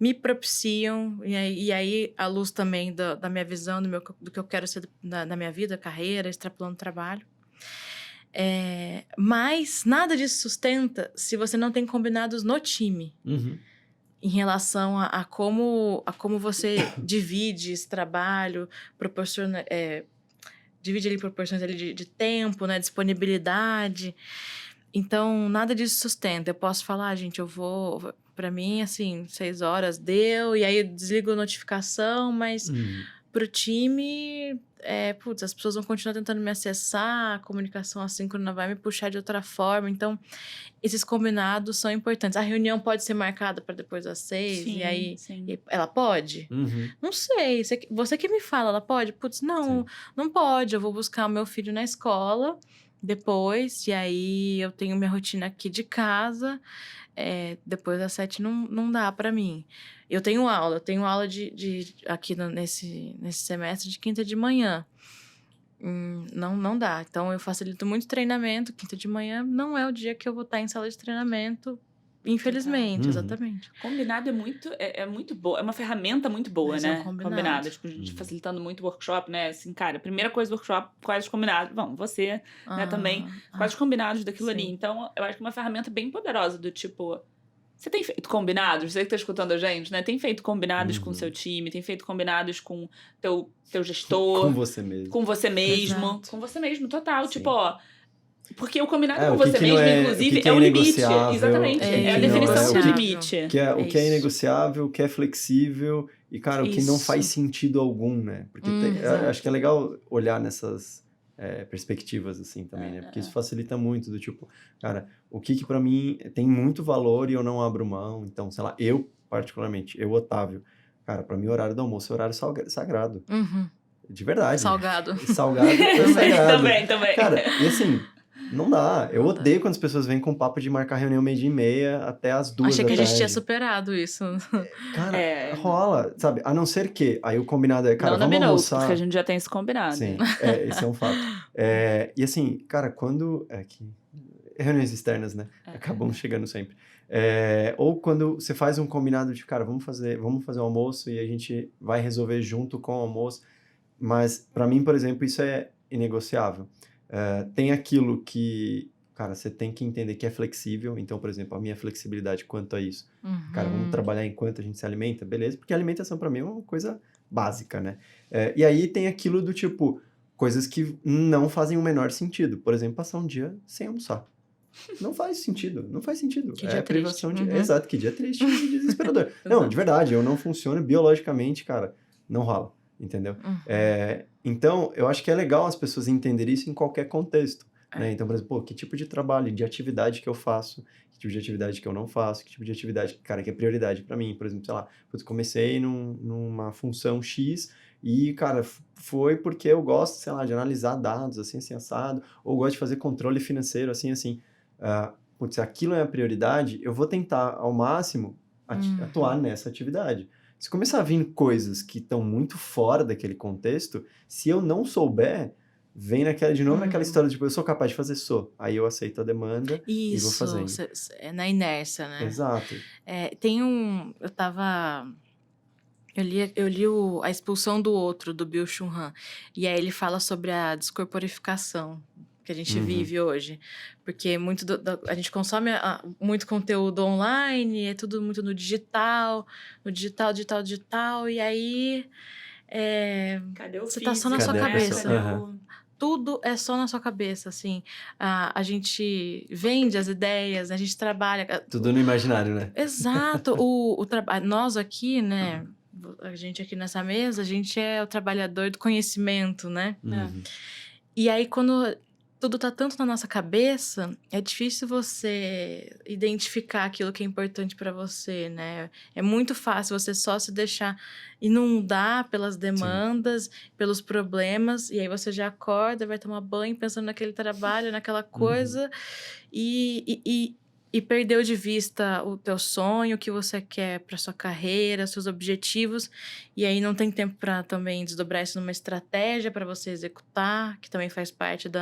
me propiciam. E aí, à luz também da minha visão, do que eu quero ser da minha vida, carreira, extrapolando trabalho. Mas nada disso sustenta se você não tem combinados no time. Em relação a como você divide esse trabalho, proporciona... divide ali proporções ali de tempo, né? Disponibilidade. Então, nada disso sustenta. Eu posso falar, gente, eu vou... Pra mim, assim, 6 horas deu, e aí eu desligo a notificação, mas pro time... as pessoas vão continuar tentando me acessar, a comunicação assíncrona vai me puxar de outra forma. Então, esses combinados são importantes. A reunião pode ser marcada para depois das 6, Sim, e aí... sim. Ela pode? Não sei. Você que me fala, ela pode? Não pode. Eu vou buscar o meu filho na escola depois, e aí eu tenho minha rotina aqui de casa. Depois das 7 não dá para mim. Eu tenho aula aqui nesse semestre de quinta de manhã. Não dá. Então, eu facilito muito treinamento. Quinta de manhã não é o dia que eu vou estar em sala de treinamento, infelizmente. Exatamente. Combinado é muito boa. É uma ferramenta muito boa, Mas né? combinado. Tipo, a gente facilitando muito o workshop, né? Assim, cara, a primeira coisa do workshop, quais os combinados. Bom, você, né, também. Quais os combinados daquilo ali. Então, eu acho que é uma ferramenta bem poderosa do tipo... Você tem feito combinados? Você que tá escutando a gente, né? Tem feito combinados com o seu time, tem feito combinados com teu gestor. Com você mesmo. Com você mesmo. Exato. Com você mesmo, total. Sim. Tipo, ó... Porque o combinado com o que você que mesmo, não é- inclusive, o que é é o limite. inegociável, Exatamente. o que É a não definição é- do o que- limite. o que é isso. inegociável, o que é flexível e, cara, o que não Isso. faz sentido algum, né? Porque exato. acho que é legal olhar nessas perspectivas, assim, também, né? Porque isso É. facilita muito, do tipo, cara, o que pra mim tem muito valor e eu não abro mão. Então, sei lá, eu, particularmente, Otávio, cara, pra mim o horário do almoço é horário sagrado. De verdade. Salgado. Salgado é sagrado. Também. Cara, e assim... Não dá. Eu Não dá. odeio quando as pessoas vêm com papo de marcar reunião 12:30 até as 2 Achei da que a tarde. gente tinha superado isso. Cara, rola, sabe? A não ser que... Aí o combinado é, cara, não na vamos Binance, almoçar... porque a gente já tem isso combinado. Sim, esse é um fato. E assim, cara, quando... reuniões externas, né? Acabam chegando sempre. Ou quando você faz um combinado de, cara, vamos fazer o almoço e a gente vai resolver junto com o almoço. Mas, pra mim, por exemplo, isso é inegociável. Tem aquilo que, cara, você tem que entender que é flexível. Então, por exemplo, a minha flexibilidade quanto a isso. Cara, vamos trabalhar enquanto a gente se alimenta, beleza? Porque a alimentação pra mim é uma coisa básica, né? E aí tem aquilo do tipo, coisas que não fazem o menor sentido. Por exemplo, passar um dia sem almoçar. Não faz sentido. Que dia privação triste. de... Exato, que dia triste e desesperador. Não, de verdade, eu não funciono biologicamente, cara. Não rola, entendeu? Então, eu acho que é legal as pessoas entenderem isso em qualquer contexto. Né? Então, por exemplo, que tipo de trabalho, de atividade que eu faço, que tipo de atividade que eu não faço, que tipo de atividade, cara, que é prioridade pra mim. Por exemplo, sei lá, eu comecei numa função X e, cara, foi porque eu gosto, sei lá, de analisar dados, assim, assado, ou gosto de fazer controle financeiro, assim. Se aquilo é a prioridade, eu vou tentar, ao máximo, atuar nessa atividade. Se começar a vir coisas que estão muito fora daquele contexto, se eu não souber, vem de novo naquela história de, tipo, eu sou capaz de fazer, aí eu aceito a demanda e vou fazendo. Isso, é na inércia, né? Exato. Eu li A Expulsão do Outro, do Byung-Chul Han, e aí ele fala sobre a descorporificação que a gente vive hoje, porque a gente consome muito conteúdo online, é tudo muito no digital, e aí Cadê o você físico? tá só na sua Cadê a cabeça. pessoa? Tudo é só na sua cabeça, assim. A gente vende as ideias, a gente trabalha... Tudo no imaginário, né? Exato. Nós aqui, né? A gente aqui nessa mesa, a gente é o trabalhador do conhecimento, né? E aí, quando tudo tá tanto na nossa cabeça, é difícil você identificar aquilo que é importante para você, né? É muito fácil você só se deixar inundar pelas demandas, pelos problemas, e aí você já acorda, vai tomar banho pensando naquele trabalho, naquela coisa, e perdeu de vista o teu sonho, o que você quer para sua carreira, seus objetivos, e aí não tem tempo para também desdobrar isso numa estratégia para você executar, que também faz parte do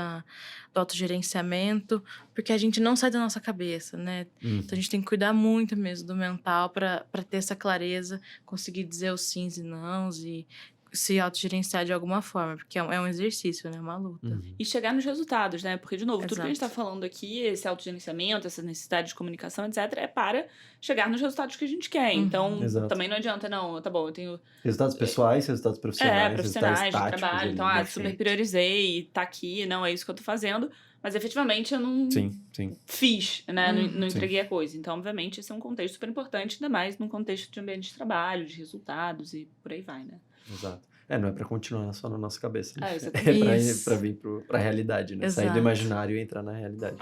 autogerenciamento, porque a gente não sai da nossa cabeça, né? Então a gente tem que cuidar muito mesmo do mental para ter essa clareza, conseguir dizer os sims e nãos e se autogerenciar de alguma forma, porque é um exercício, né? Uma luta. E chegar nos resultados, né? Porque, de novo, tudo que a gente Exato. tá falando aqui, esse autogerenciamento, essa necessidade de comunicação, etc., é para chegar nos resultados que a gente quer. Então, Exato. também não adianta, não, tá bom, eu tenho... Resultados pessoais, resultados profissionais, profissionais, de resultados táticos trabalho. ali, Então, perfeito. super priorizei, tá aqui, não é isso que eu tô fazendo. Mas, efetivamente, eu não Sim. fiz, né? Não Sim. entreguei a coisa. Então, obviamente, esse é um contexto super importante, ainda mais num contexto de ambiente de trabalho, de resultados e por aí vai, né? Exato. Não é pra continuar só na nossa cabeça, né? Exatamente. Isso. Pra vir pra realidade, né? Sair do Exato. imaginário e entrar na realidade.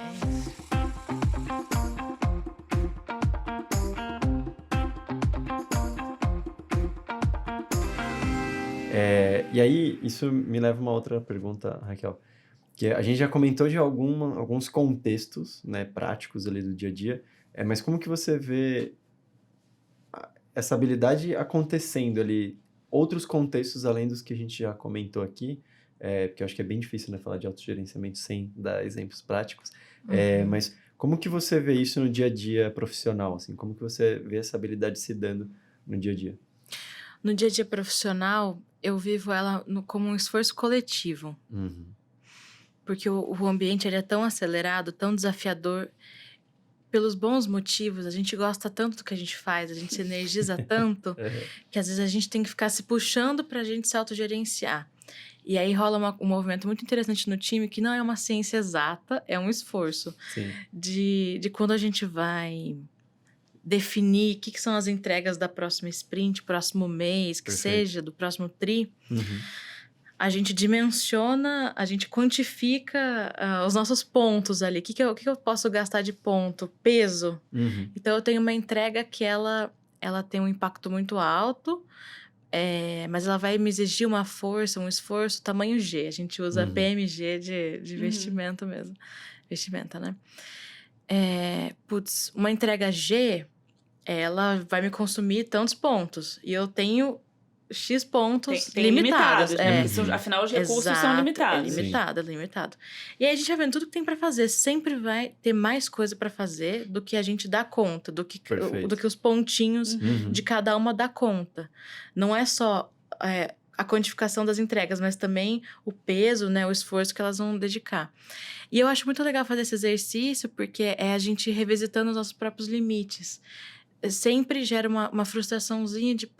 E aí, isso me leva a uma outra pergunta, Raquel. Que a gente já comentou de alguns contextos, né, práticos ali do dia a dia, mas como que você vê essa habilidade acontecendo ali, outros contextos além dos que a gente já comentou aqui, porque eu acho que é bem difícil, né, falar de autogerenciamento sem dar exemplos práticos, mas como que você vê isso no dia a dia profissional, assim? Como que você vê essa habilidade se dando no dia a dia? No dia a dia profissional, eu vivo ela como um esforço coletivo. Porque o ambiente ele é tão acelerado, tão desafiador, pelos bons motivos. A gente gosta tanto do que a gente faz, a gente se energiza tanto, que às vezes a gente tem que ficar se puxando pra gente se autogerenciar. E aí rola um movimento muito interessante no time, que não é uma ciência exata, é um esforço. Sim. De quando a gente vai definir o que são as entregas da próxima sprint, próximo mês, que Perfeito. seja, do próximo tri. A gente dimensiona, a gente quantifica os nossos pontos ali. O que eu posso gastar de ponto? Peso. Então, eu tenho uma entrega que ela tem um impacto muito alto, mas ela vai me exigir uma força, um esforço, tamanho G. A gente usa PMG de vestimento mesmo. Vestimenta, né? Uma entrega G, ela vai me consumir tantos pontos. E eu tenho X pontos tem limitados. Né? Porque, afinal, os recursos são limitados. É limitado. E aí a gente vai vendo tudo que tem pra fazer. Sempre vai ter mais coisa pra fazer do que a gente dá conta, do que os pontinhos de cada uma dá conta. Não é só a quantificação das entregas, mas também o peso, né, o esforço que elas vão dedicar. E eu acho muito legal fazer esse exercício, porque é a gente revisitando os nossos próprios limites. Sempre gera uma frustraçãozinha de,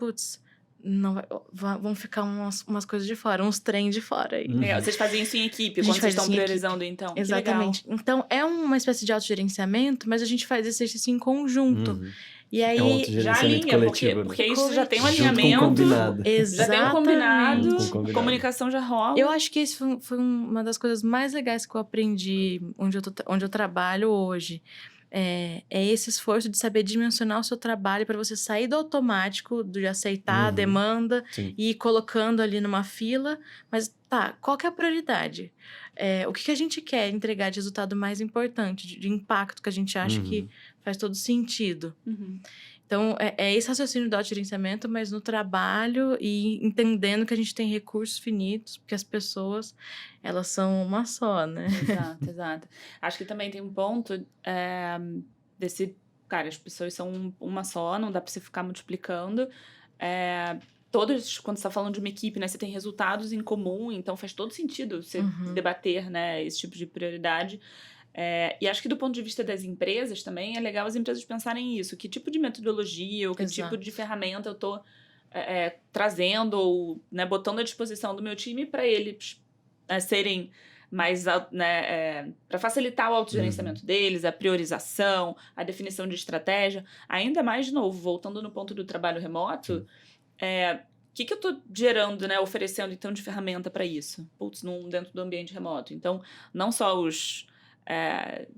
não vão ficar umas coisas de fora, uns trem de fora aí. Vocês fazem isso em equipe, quando vocês estão priorizando, então. Exatamente. Então, é uma espécie de autogerenciamento, mas a gente faz esse exercício em conjunto. E aí, já alinha, porque isso já tem um alinhamento. Junto com combinado. Já tem um combinado, a comunicação já rola. Eu acho que isso foi uma das coisas mais legais que eu aprendi onde eu trabalho hoje. É esse esforço de saber dimensionar o seu trabalho para você sair do automático, de aceitar a demanda e ir colocando ali numa fila. Mas qual que é a prioridade? O que a gente quer entregar de resultado mais importante, de impacto que a gente acha que faz todo sentido. Então, é esse raciocínio do autogerenciamento, mas no trabalho e entendendo que a gente tem recursos finitos, porque as pessoas, elas são uma só, né? Exato. Acho que também tem um ponto desse... Cara, as pessoas são uma só, não dá pra você ficar multiplicando. Todos, quando você tá falando de uma equipe, né? Você tem resultados em comum, então faz todo sentido você debater, né? Esse tipo de prioridade. E acho que do ponto de vista das empresas também é legal as empresas pensarem isso. Que tipo de metodologia ou que tipo de ferramenta eu tô trazendo ou botando à disposição do meu time para eles serem mais... para facilitar o autogerenciamento deles, a priorização, a definição de estratégia. Ainda mais, de novo, voltando no ponto do trabalho remoto, que eu tô gerando, né, oferecendo, então, de ferramenta para isso? Putz, dentro do ambiente remoto. Então, não só os,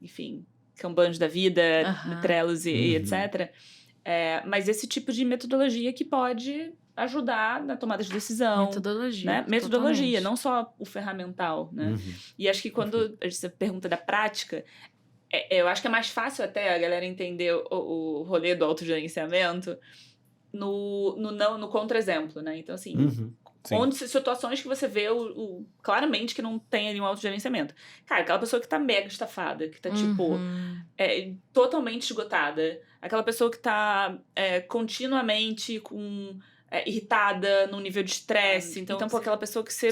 enfim, Kanbans da vida, Trellos e etc., mas esse tipo de metodologia que pode ajudar na tomada de decisão. Metodologia. Né? Metodologia, não só o ferramental, né? E acho que quando você pergunta da prática, eu acho que é mais fácil até a galera entender o rolê do autogerenciamento no contra-exemplo, né? Então, assim, situações que você vê claramente que não tem ali um autogerenciamento. Cara, aquela pessoa que tá mega estafada, que tá, tipo, totalmente esgotada. Aquela pessoa que tá continuamente irritada, num nível de estresse. Então, aquela pessoa que você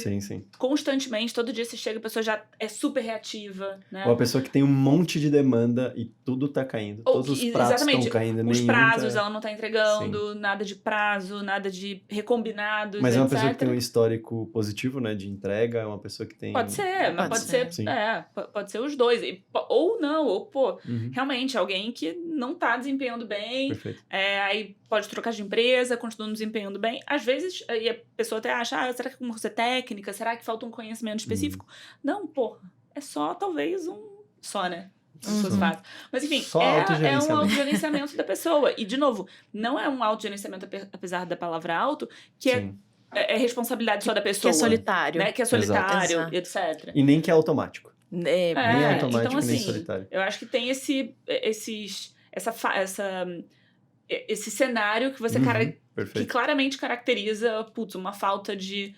constantemente, todo dia você chega, a pessoa já é super reativa, né? Ou a pessoa que tem um monte de demanda e tudo tá caindo. Todos os pratos estão caindo. Os prazos, ela não tá entregando, nada de prazo, nada de recombinados, mas etc. é uma pessoa que tem um histórico positivo, né, de entrega, é uma pessoa que tem... Pode ser, mas pode ser os dois. Ou não, ou realmente alguém que não tá desempenhando bem. Perfeito. Aí pode trocar de empresa, continua desempenhando bem. Às vezes, e a pessoa até acha, será que é uma coisa técnica? Será que falta um conhecimento específico? Não, porra. É só, talvez, né? Se fosse fácil. Mas, enfim, é um autogerenciamento da pessoa. E, de novo, não é um autogerenciamento, apesar da palavra auto, que é responsabilidade só da pessoa. Que é solitário. Né? Que é solitário, etc. E nem que é automático. Nem automático, então, assim, nem solitário. Eu acho que tem esse cenário que você que claramente caracteriza, uma falta de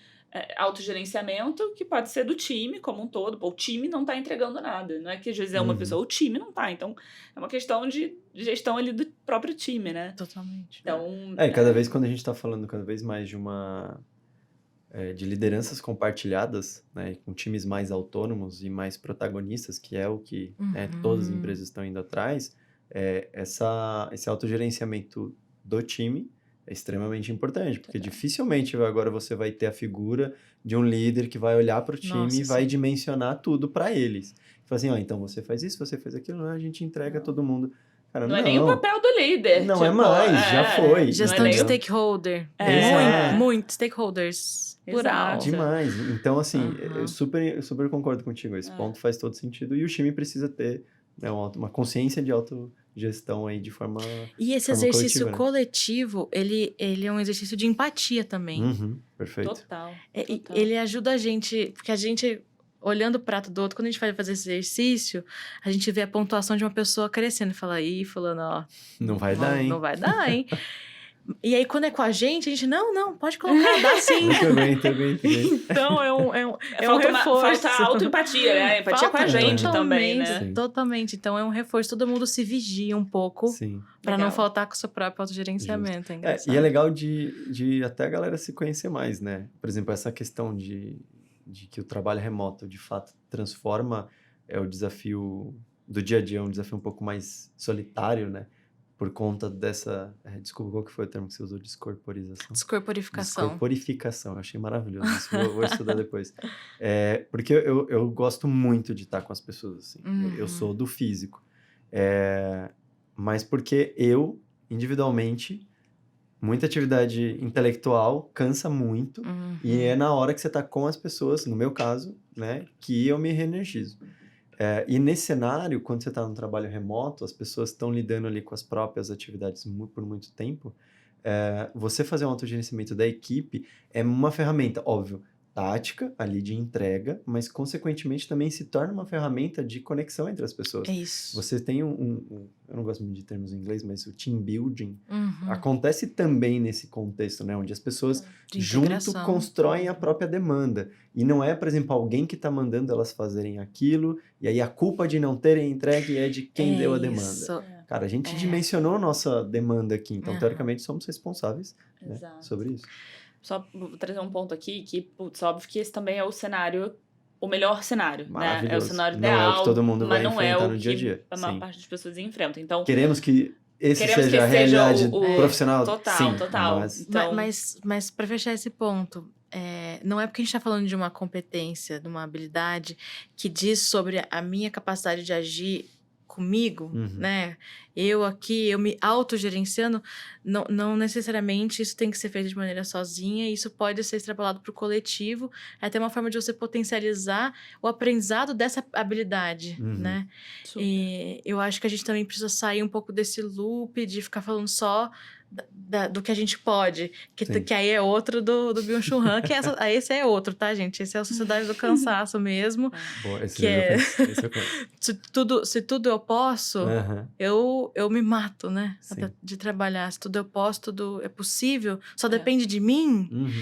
autogerenciamento, que pode ser do time como um todo. O time não tá entregando nada. Não é que às vezes é uma pessoa, o time não tá. Então, é uma questão de gestão ali do próprio time, né? Totalmente. Então, cada vez quando a gente tá falando cada vez mais de lideranças compartilhadas, né, com times mais autônomos e mais protagonistas, que é o que todas as empresas estão indo atrás, esse autogerenciamento do time é extremamente importante, porque dificilmente agora você vai ter a figura de um líder que vai olhar para o time e vai dimensionar tudo para eles. Fala assim, então você faz isso, você faz aquilo, a gente entrega todo mundo. Cara, não é nem o papel do líder. Não é mais, já foi. Gestão de stakeholder. Muito stakeholders. Plural. Demais. Então, assim, eu super concordo contigo. Esse ponto faz todo sentido. E o time precisa ter uma consciência de autogestão aí de forma E esse exercício coletivo, ele é um exercício de empatia também. Perfeito. Total. Ele ajuda a gente, porque a gente, olhando o prato do outro, quando a gente vai fazer esse exercício, a gente vê a pontuação de uma pessoa crescendo e fala, fulano, não vai dar, hein? Não vai dar, hein? E aí, quando é com a gente, não, pode colocar, dá sim. Muito bem. Então, é um reforço. Falta autoempatia, né? Empatia com a gente também, né? Sim. Totalmente. Então, é um reforço. Todo mundo se vigia um pouco para não faltar com o seu próprio autogerenciamento. É engraçado. E é legal de até a galera se conhecer mais, né? Por exemplo, essa questão de que o trabalho remoto, de fato, transforma o desafio do dia a dia, um desafio um pouco mais solitário, né? Por conta dessa... desculpa, qual que foi o termo que você usou? Descorporização? Descorporificação. Eu achei maravilhoso isso. Vou estudar depois. Porque eu gosto muito de estar com as pessoas, assim. Eu sou do físico. Mas porque eu, individualmente, muita atividade intelectual cansa muito. E é na hora que você está com as pessoas, no meu caso, né? Que eu me reenergizo. E nesse cenário, quando você está num trabalho remoto, as pessoas estão lidando ali com as próprias atividades por muito tempo, você fazer um autogerenciamento da equipe é uma ferramenta, óbvio, tática ali de entrega, mas consequentemente também se torna uma ferramenta de conexão entre as pessoas. É isso. Você tem eu não gosto muito de termos em inglês, mas o team building acontece também nesse contexto, né? Onde as pessoas junto constroem a própria demanda. E não é, por exemplo, alguém que está mandando elas fazerem aquilo, e aí a culpa de não terem entregue é de quem deu a demanda. Cara, a gente dimensionou nossa demanda aqui, então teoricamente somos responsáveis, né, sobre isso. Só vou trazer um ponto aqui que, óbvio que esse também é o melhor cenário, né? É o cenário ideal, não é o que todo mundo vai enfrentar no dia a dia. A maior parte das pessoas enfrenta. Então, queremos que esse seja a realidade profissional. Total. Mas para fechar esse ponto, não é porque a gente está falando de uma competência, de uma habilidade que diz sobre a minha capacidade de agir comigo, né? Eu aqui, eu me autogerenciando, não necessariamente isso tem que ser feito de maneira sozinha, isso pode ser extrapolado para o coletivo, é até uma forma de você potencializar o aprendizado dessa habilidade, né? Super. E eu acho que a gente também precisa sair um pouco desse loop de ficar falando só do que a gente pode, que aí é outro do Byung-Chul Han, que esse é outro, tá, gente? Esse é a Sociedade do Cansaço mesmo. Boa, esse Que esse eu conheço. se tudo eu posso, eu me mato, né? Sim. De trabalhar. Se tudo eu posso, tudo é possível, só depende de mim.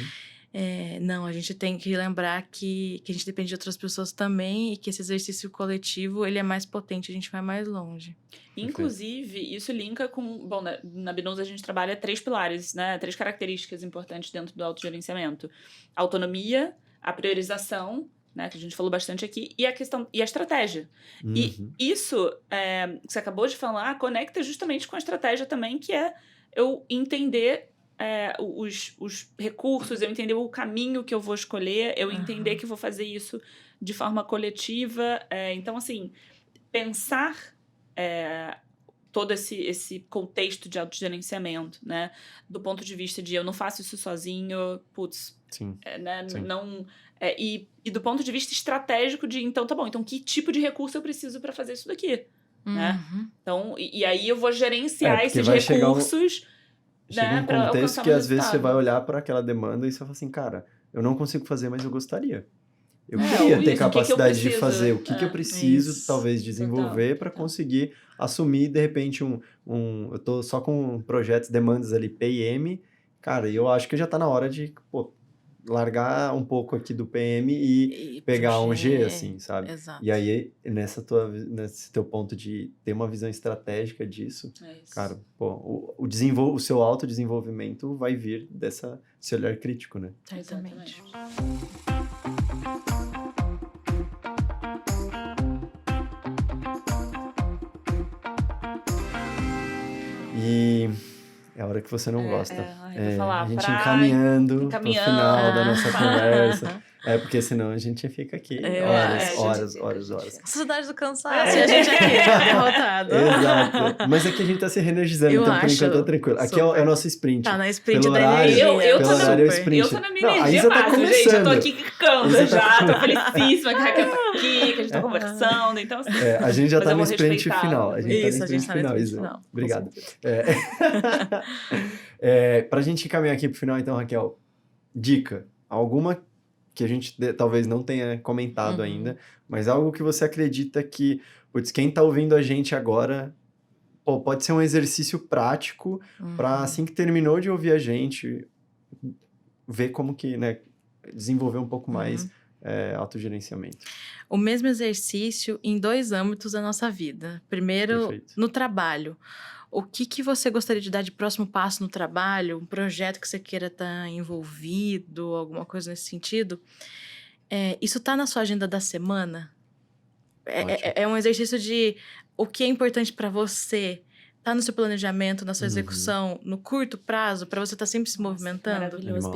Não, a gente tem que lembrar que a gente depende de outras pessoas também e que esse exercício coletivo, ele é mais potente, a gente vai mais longe. Inclusive, isso linka com... Bom, na Binose a gente trabalha 3 pilares, né? 3 características importantes dentro do autogerenciamento. A autonomia, a priorização, né? Que a gente falou bastante aqui, e a estratégia. E isso, que você acabou de falar, conecta justamente com a estratégia também, que é eu entender... os recursos, eu entender o caminho que eu vou escolher, eu entender que vou fazer isso de forma coletiva. Então, assim, pensar todo esse contexto de autogerenciamento, né? Do ponto de vista de eu não faço isso sozinho, putz, né? Sim. Não... e do ponto de vista estratégico de, então, tá bom, então que tipo de recurso eu preciso para fazer isso daqui, né? Então, e aí eu vou gerenciar esses recursos... Chega um contexto que às vezes você vai olhar para aquela demanda e você fala assim, cara, eu não consigo fazer, mas eu gostaria. Eu queria ter capacidade de fazer o que eu preciso, talvez, desenvolver para conseguir assumir, de repente, eu tô só com projetos, demandas ali, PM, cara, e eu acho que já tá na hora de, largar um pouco aqui do PM e pegar um G, assim, sabe? Exato. E aí, nesse teu ponto de ter uma visão estratégica disso, cara, o seu autodesenvolvimento vai vir desse olhar crítico, né? Exatamente. E é a hora que você não gosta. Eu vou falar, a gente encaminhando pro final da nossa conversa. Porque senão a gente fica aqui horas. Sociedade do Cansaço. E a gente aqui, derrotado. Exato. Mas aqui a gente tá se reenergizando, então por enquanto tá tranquilo. Aqui é o nosso sprint. Tá na sprint pelo da horário, energia. Eu tô na minha energia máxima, gente. Eu tô aqui quicando já. Tô felicíssima que a Raquel tá aqui, que a gente tá conversando. Então, assim, a gente já tá no sprint respeitar. final. A gente tá no sprint final, Isa. Obrigado. Pra gente caminhar aqui pro final, então, Raquel, dica. Alguma que a gente talvez não tenha comentado ainda, mas algo que você acredita que, quem tá ouvindo a gente agora, pode ser um exercício prático para, assim que terminou de ouvir a gente, ver como que, né, desenvolver um pouco mais autogerenciamento. O mesmo exercício em 2 âmbitos da nossa vida. Primeiro, Perfeito. No trabalho. O que você gostaria de dar de próximo passo no trabalho? Um projeto que você queira estar envolvido, alguma coisa nesse sentido? Isso está na sua agenda da semana? É um exercício de o que é importante para você. Está no seu planejamento, na sua execução, no curto prazo, para você estar sempre se movimentando? Maravilhoso.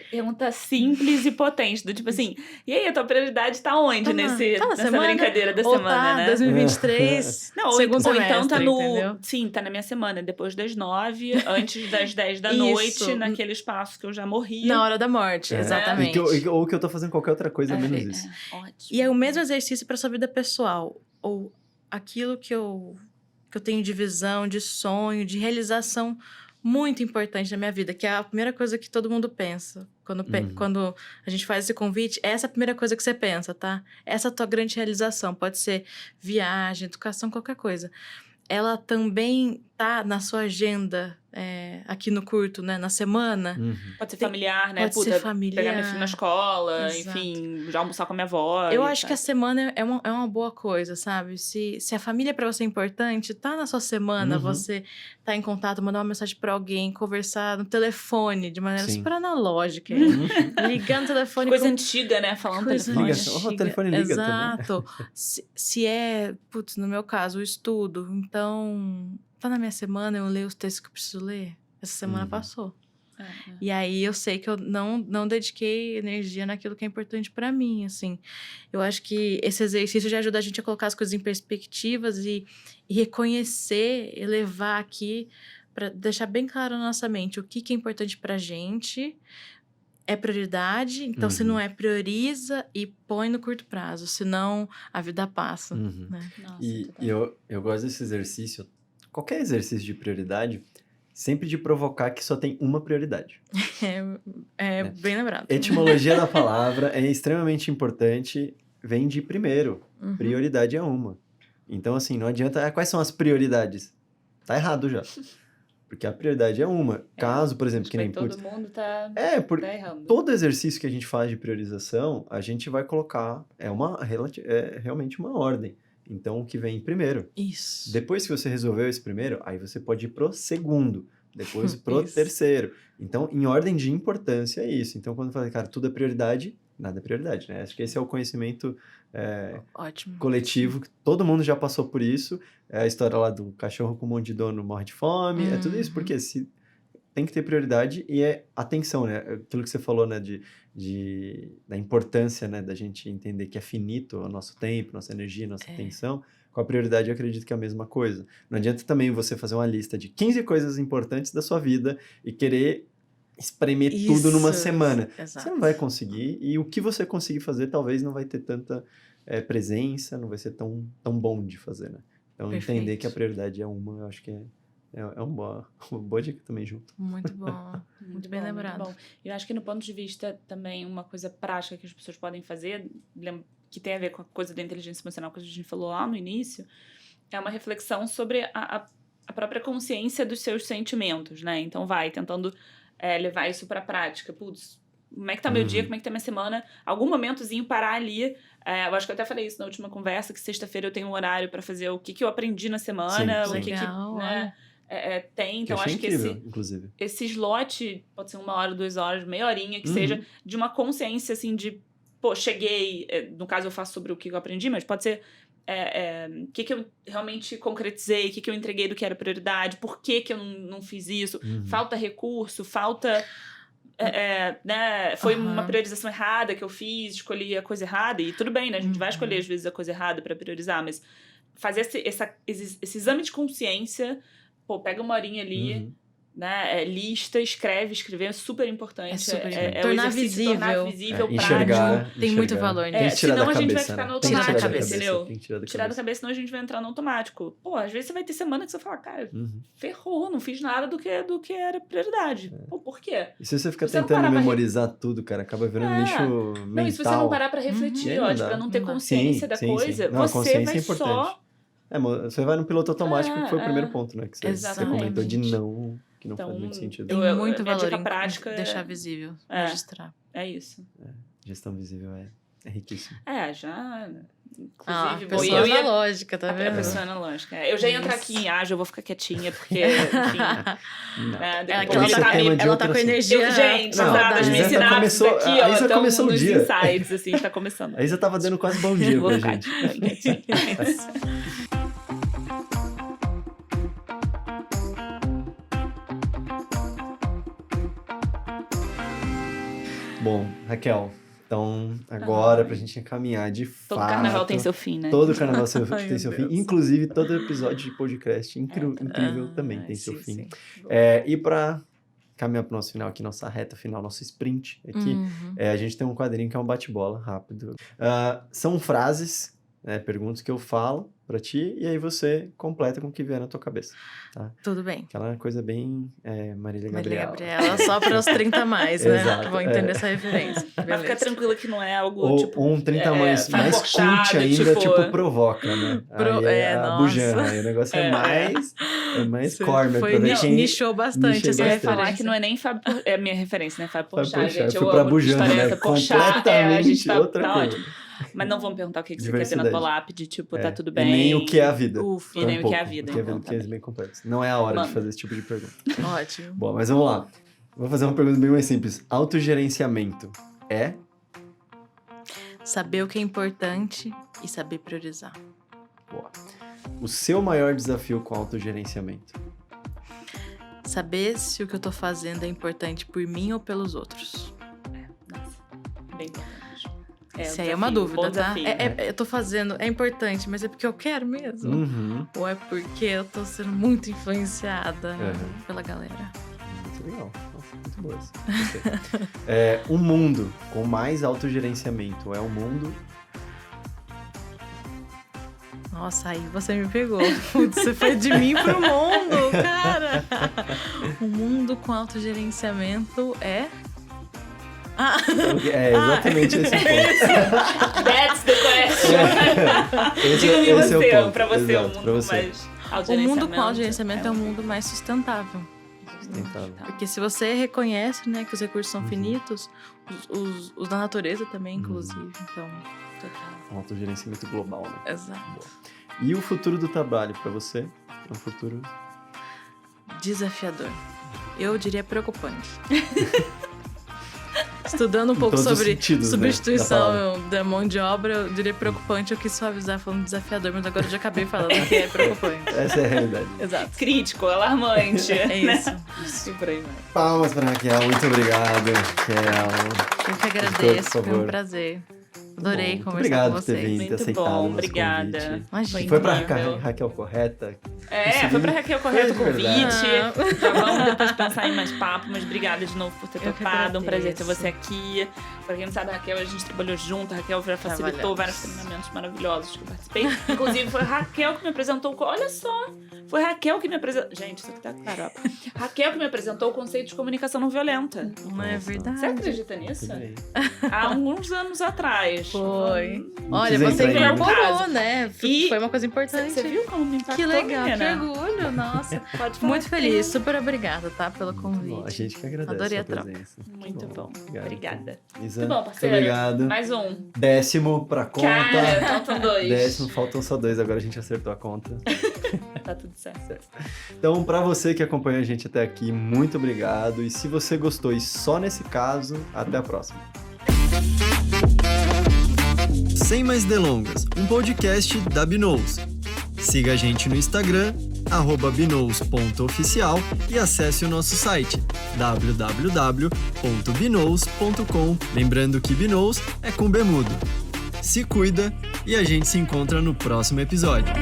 Pergunta simples e potente, do tipo assim, e aí, a tua prioridade tá onde nessa semana, brincadeira da semana, né? 2023, não, segundo ou semestre, então tá entendeu? Sim, tá na minha semana, depois das 9, antes das 10 da noite, naquele espaço que eu já morri. Na hora da morte, exatamente. Ou que eu tô fazendo qualquer outra coisa, menos isso. Ótimo. E é o mesmo exercício para sua vida pessoal, ou aquilo que eu tenho de visão, de sonho, de realização muito importante na minha vida, que é a primeira coisa que todo mundo pensa. Quando a gente faz esse convite, essa é a primeira coisa que você pensa, tá? Essa é a tua grande realização. Pode ser viagem, educação, qualquer coisa. Ela também tá na sua agenda aqui no curto, né? Na semana. Pode ser familiar, né? Pode ser familiar. Pegar meu filho na escola, Exato. enfim, já almoçar com a minha avó. Eu acho que a semana é uma boa coisa, sabe? Se a família pra você é importante, tá na sua semana, você tá em contato, mandar uma mensagem pra alguém, conversar no telefone, de maneira super analógica. Ligar no telefone. Coisa antiga, né? Falando no telefone. O telefone liga também. Exato. Se é, no meu caso, o estudo, então, tá na minha semana, eu leio os textos que eu preciso ler. Essa semana passou. E aí eu sei que eu não dediquei energia naquilo que é importante pra mim, assim. Eu acho que esse exercício já ajuda a gente a colocar as coisas em perspectivas e reconhecer, elevar aqui, pra deixar bem claro na nossa mente o que é importante pra gente, é prioridade, então se não é, prioriza e põe no curto prazo, senão a vida passa, né? Nossa, E eu gosto desse exercício, qualquer exercício de prioridade, sempre de provocar que só tem uma prioridade. Bem lembrado. Etimologia da palavra é extremamente importante, vem de primeiro, prioridade é uma. Então, assim, não adianta, quais são as prioridades? Tá errado já. Porque a prioridade é uma. Caso, por exemplo, que nem... todo mundo tá errando. Todo exercício que a gente faz de priorização, a gente vai colocar, é realmente uma ordem. Então, o que vem primeiro. Isso. Depois que você resolveu esse primeiro, aí você pode ir pro segundo, depois pro terceiro. Então, em ordem de importância é isso. Então, quando eu falo, cara, tudo é prioridade, nada é prioridade, né? Acho que esse é o conhecimento Ótimo. coletivo, que todo mundo já passou por isso. É a história lá do cachorro com um monte de dono morre de fome, é tudo isso, porque tem que ter prioridade e é atenção, né? Aquilo que você falou, né, da importância, né, da gente entender que é finito o nosso tempo, nossa energia, nossa atenção. Com a prioridade, eu acredito que é a mesma coisa. Não adianta também você fazer uma lista de 15 coisas importantes da sua vida e querer espremer tudo numa semana. Exato. Você não vai conseguir, e o que você conseguir fazer talvez não vai ter tanta presença, não vai ser tão bom de fazer, né? Então, entender que a prioridade é uma, eu acho que é uma boa dica também junto. Muito bom. Muito bem lembrado. Muito bom. Eu acho que no ponto de vista também, uma coisa prática que as pessoas podem fazer, que tem a ver com a coisa da inteligência emocional que a gente falou lá no início, é uma reflexão sobre a própria consciência dos seus sentimentos, né? Então vai tentando levar isso pra prática. Putz, como é que tá meu dia, como é que tá minha semana? Algum momentozinho parar ali. Eu acho que eu até falei isso na última conversa, que sexta-feira eu tenho um horário pra fazer o que eu aprendi na semana, Sim, o que né, tem. Então, acho que inclusive. esse slot pode ser 1 hora, 2 horas, meia horinha, que seja de uma consciência, assim, de, pô, cheguei, no caso eu faço sobre o que eu aprendi, mas pode ser o que eu realmente concretizei, o que eu entreguei do que era prioridade, por que eu não fiz isso, falta recurso, falta... né, foi uma priorização errada que eu fiz, escolhi a coisa errada, e tudo bem, né, a gente vai escolher às vezes a coisa errada pra priorizar, mas fazer esse exame de consciência, pô, pega 1 horinha ali, né, lista, escrever é super importante. É super importante. Tornar visível, prático. Enxergar. Tem muito valor nisso. Senão a gente vai ficar no automático, entendeu? Tem que tirar da cabeça, senão a gente vai entrar no automático. Pô, às vezes você vai ter semana que você fala, cara, ferrou, não fiz nada do que era prioridade. Pô, por quê? E se você ficar tentando memorizar tudo, cara, acaba virando lixo mental. Não, e se você não parar pra refletir, pra não ter consciência da coisa, Não, você vai só... você vai no piloto automático, que foi o primeiro ponto, né? Que você comentou de que não faz muito sentido. Tem muito valor em prática deixar visível, registrar. É isso. Gestão visível é riquíssimo. Já... Inclusive, pessoa analógica, tá vendo? A pessoa analógica. Eu já ia entrar aqui em ágil, eu vou ficar quietinha, porque, enfim... ela tá com energia... Gente, as minhas sinapses aqui, ó, estão nos insights, assim, tá começando. A Isa tava dando quase bom dia pra gente. Bom, Raquel, então agora pra gente encaminhar de fato... Todo carnaval tem seu fim, né? Todo carnaval tem seu fim, inclusive todo episódio de podcast incrível também tem seu fim. E pra caminhar pro nosso final aqui, nossa reta final, nosso sprint aqui, a gente tem um quadrinho que é um bate-bola rápido. São frases, perguntas que eu falo pra ti, e aí você completa com o que vier na tua cabeça, tá? Tudo bem. Aquela coisa bem Marília Gabriela. Só para os 30 mais, né? Exato, que vão entender essa referência. Mas fica tranquila que não é algo, tipo... Ou um 30 mais cult ainda, tipo, provoca, né? A Bujan, aí o negócio é mais core, foi nichou bastante. Eu ia falar que não é nem Fábio... É a minha referência, né? Fábio Porchat, gente. Eu fui pra Bujan, né? Completamente outra coisa. Mas não vamos perguntar o que você quer ter na tua lápide, tipo, tá tudo bem. E nem o que é a vida. E nem o que é a vida. Porque é bem complexo. Não é a hora de fazer esse tipo de pergunta. Ótimo. Bom, mas vamos lá. Vou fazer uma pergunta bem mais simples. Autogerenciamento é? Saber o que é importante e saber priorizar. Boa. O seu maior desafio com autogerenciamento? Saber se o que eu tô fazendo é importante por mim ou pelos outros. Nossa, bem importante. Isso aí é uma dúvida, tá? Eu tô fazendo, é importante, mas é porque eu quero mesmo? Uhum. Ou é porque eu tô sendo muito influenciada pela galera? Muito legal. Nossa, muito boa essa. Um mundo com mais autogerenciamento é um mundo... Nossa, aí você me pegou. Putz, você foi de mim pro mundo, cara. Um mundo com autogerenciamento é... É exatamente esse ponto. That's the question. Diga-me você, pra você, o mundo mais autogerenciamento. O mundo com autogerenciamento é um mundo mais sustentável. Porque se você reconhece, né, que os recursos são finitos, os da natureza também, inclusive. Então, total. Um autogerenciamento global, né? Exato. Boa. E o futuro do trabalho pra você? É um futuro... Desafiador. Eu diria preocupante. Estudando um pouco sobre substituição da mão de obra, eu diria preocupante. Eu quis suavizar falando desafiador, mas agora eu já acabei falando que é preocupante. Essa é a realidade. Exato. Crítico, alarmante. É isso. E por aí vai. Palmas pra Raquel, muito obrigado, Raquel. Eu que agradeço, foi um prazer. Adorei conversar obrigado com vocês. Por ter vindo, muito aceitado bom, o nosso obrigada. convite. Imagina. Foi pra Raquel correta? Foi pra Raquel correto o convite. Já vamos depois pensar em mais papo, mas obrigada de novo por ter topado. Um prazer ter você aqui. Pra quem não sabe, a Raquel, a gente trabalhou junto. A Raquel já facilitou vários treinamentos maravilhosos que eu participei. Inclusive, foi a Raquel que me apresentou. Olha só! Foi a Raquel que me apresentou. Gente, isso aqui tá claro. Raquel que me apresentou o conceito de comunicação não violenta. Não é verdade? Você acredita nisso? Há alguns anos atrás. Foi. Olha, você incorporou, né? Foi uma coisa importante. Você viu como me impactou? Que legal, menina? que orgulho, nossa. Pode falar. Muito feliz, super obrigada, tá? Pelo convite. Bom, a gente que agradece. Adorei a a troca. presença. Muito bom. Obrigada. Isa, muito bom, parceiro. Obrigado. Mais um. 10º pra conta. Cara, faltam 2. 10º, faltam só 2, agora a gente acertou a conta. Tá tudo certo. Então, pra você que acompanhou a gente até aqui, muito obrigado. E se você gostou, e só nesse caso, até a próxima. Sem mais delongas, um podcast da Binous. Siga a gente no Instagram, @binous.oficial e acesse o nosso site, www.binous.com. Lembrando que Binous é com B mudo. Se cuida e a gente se encontra no próximo episódio.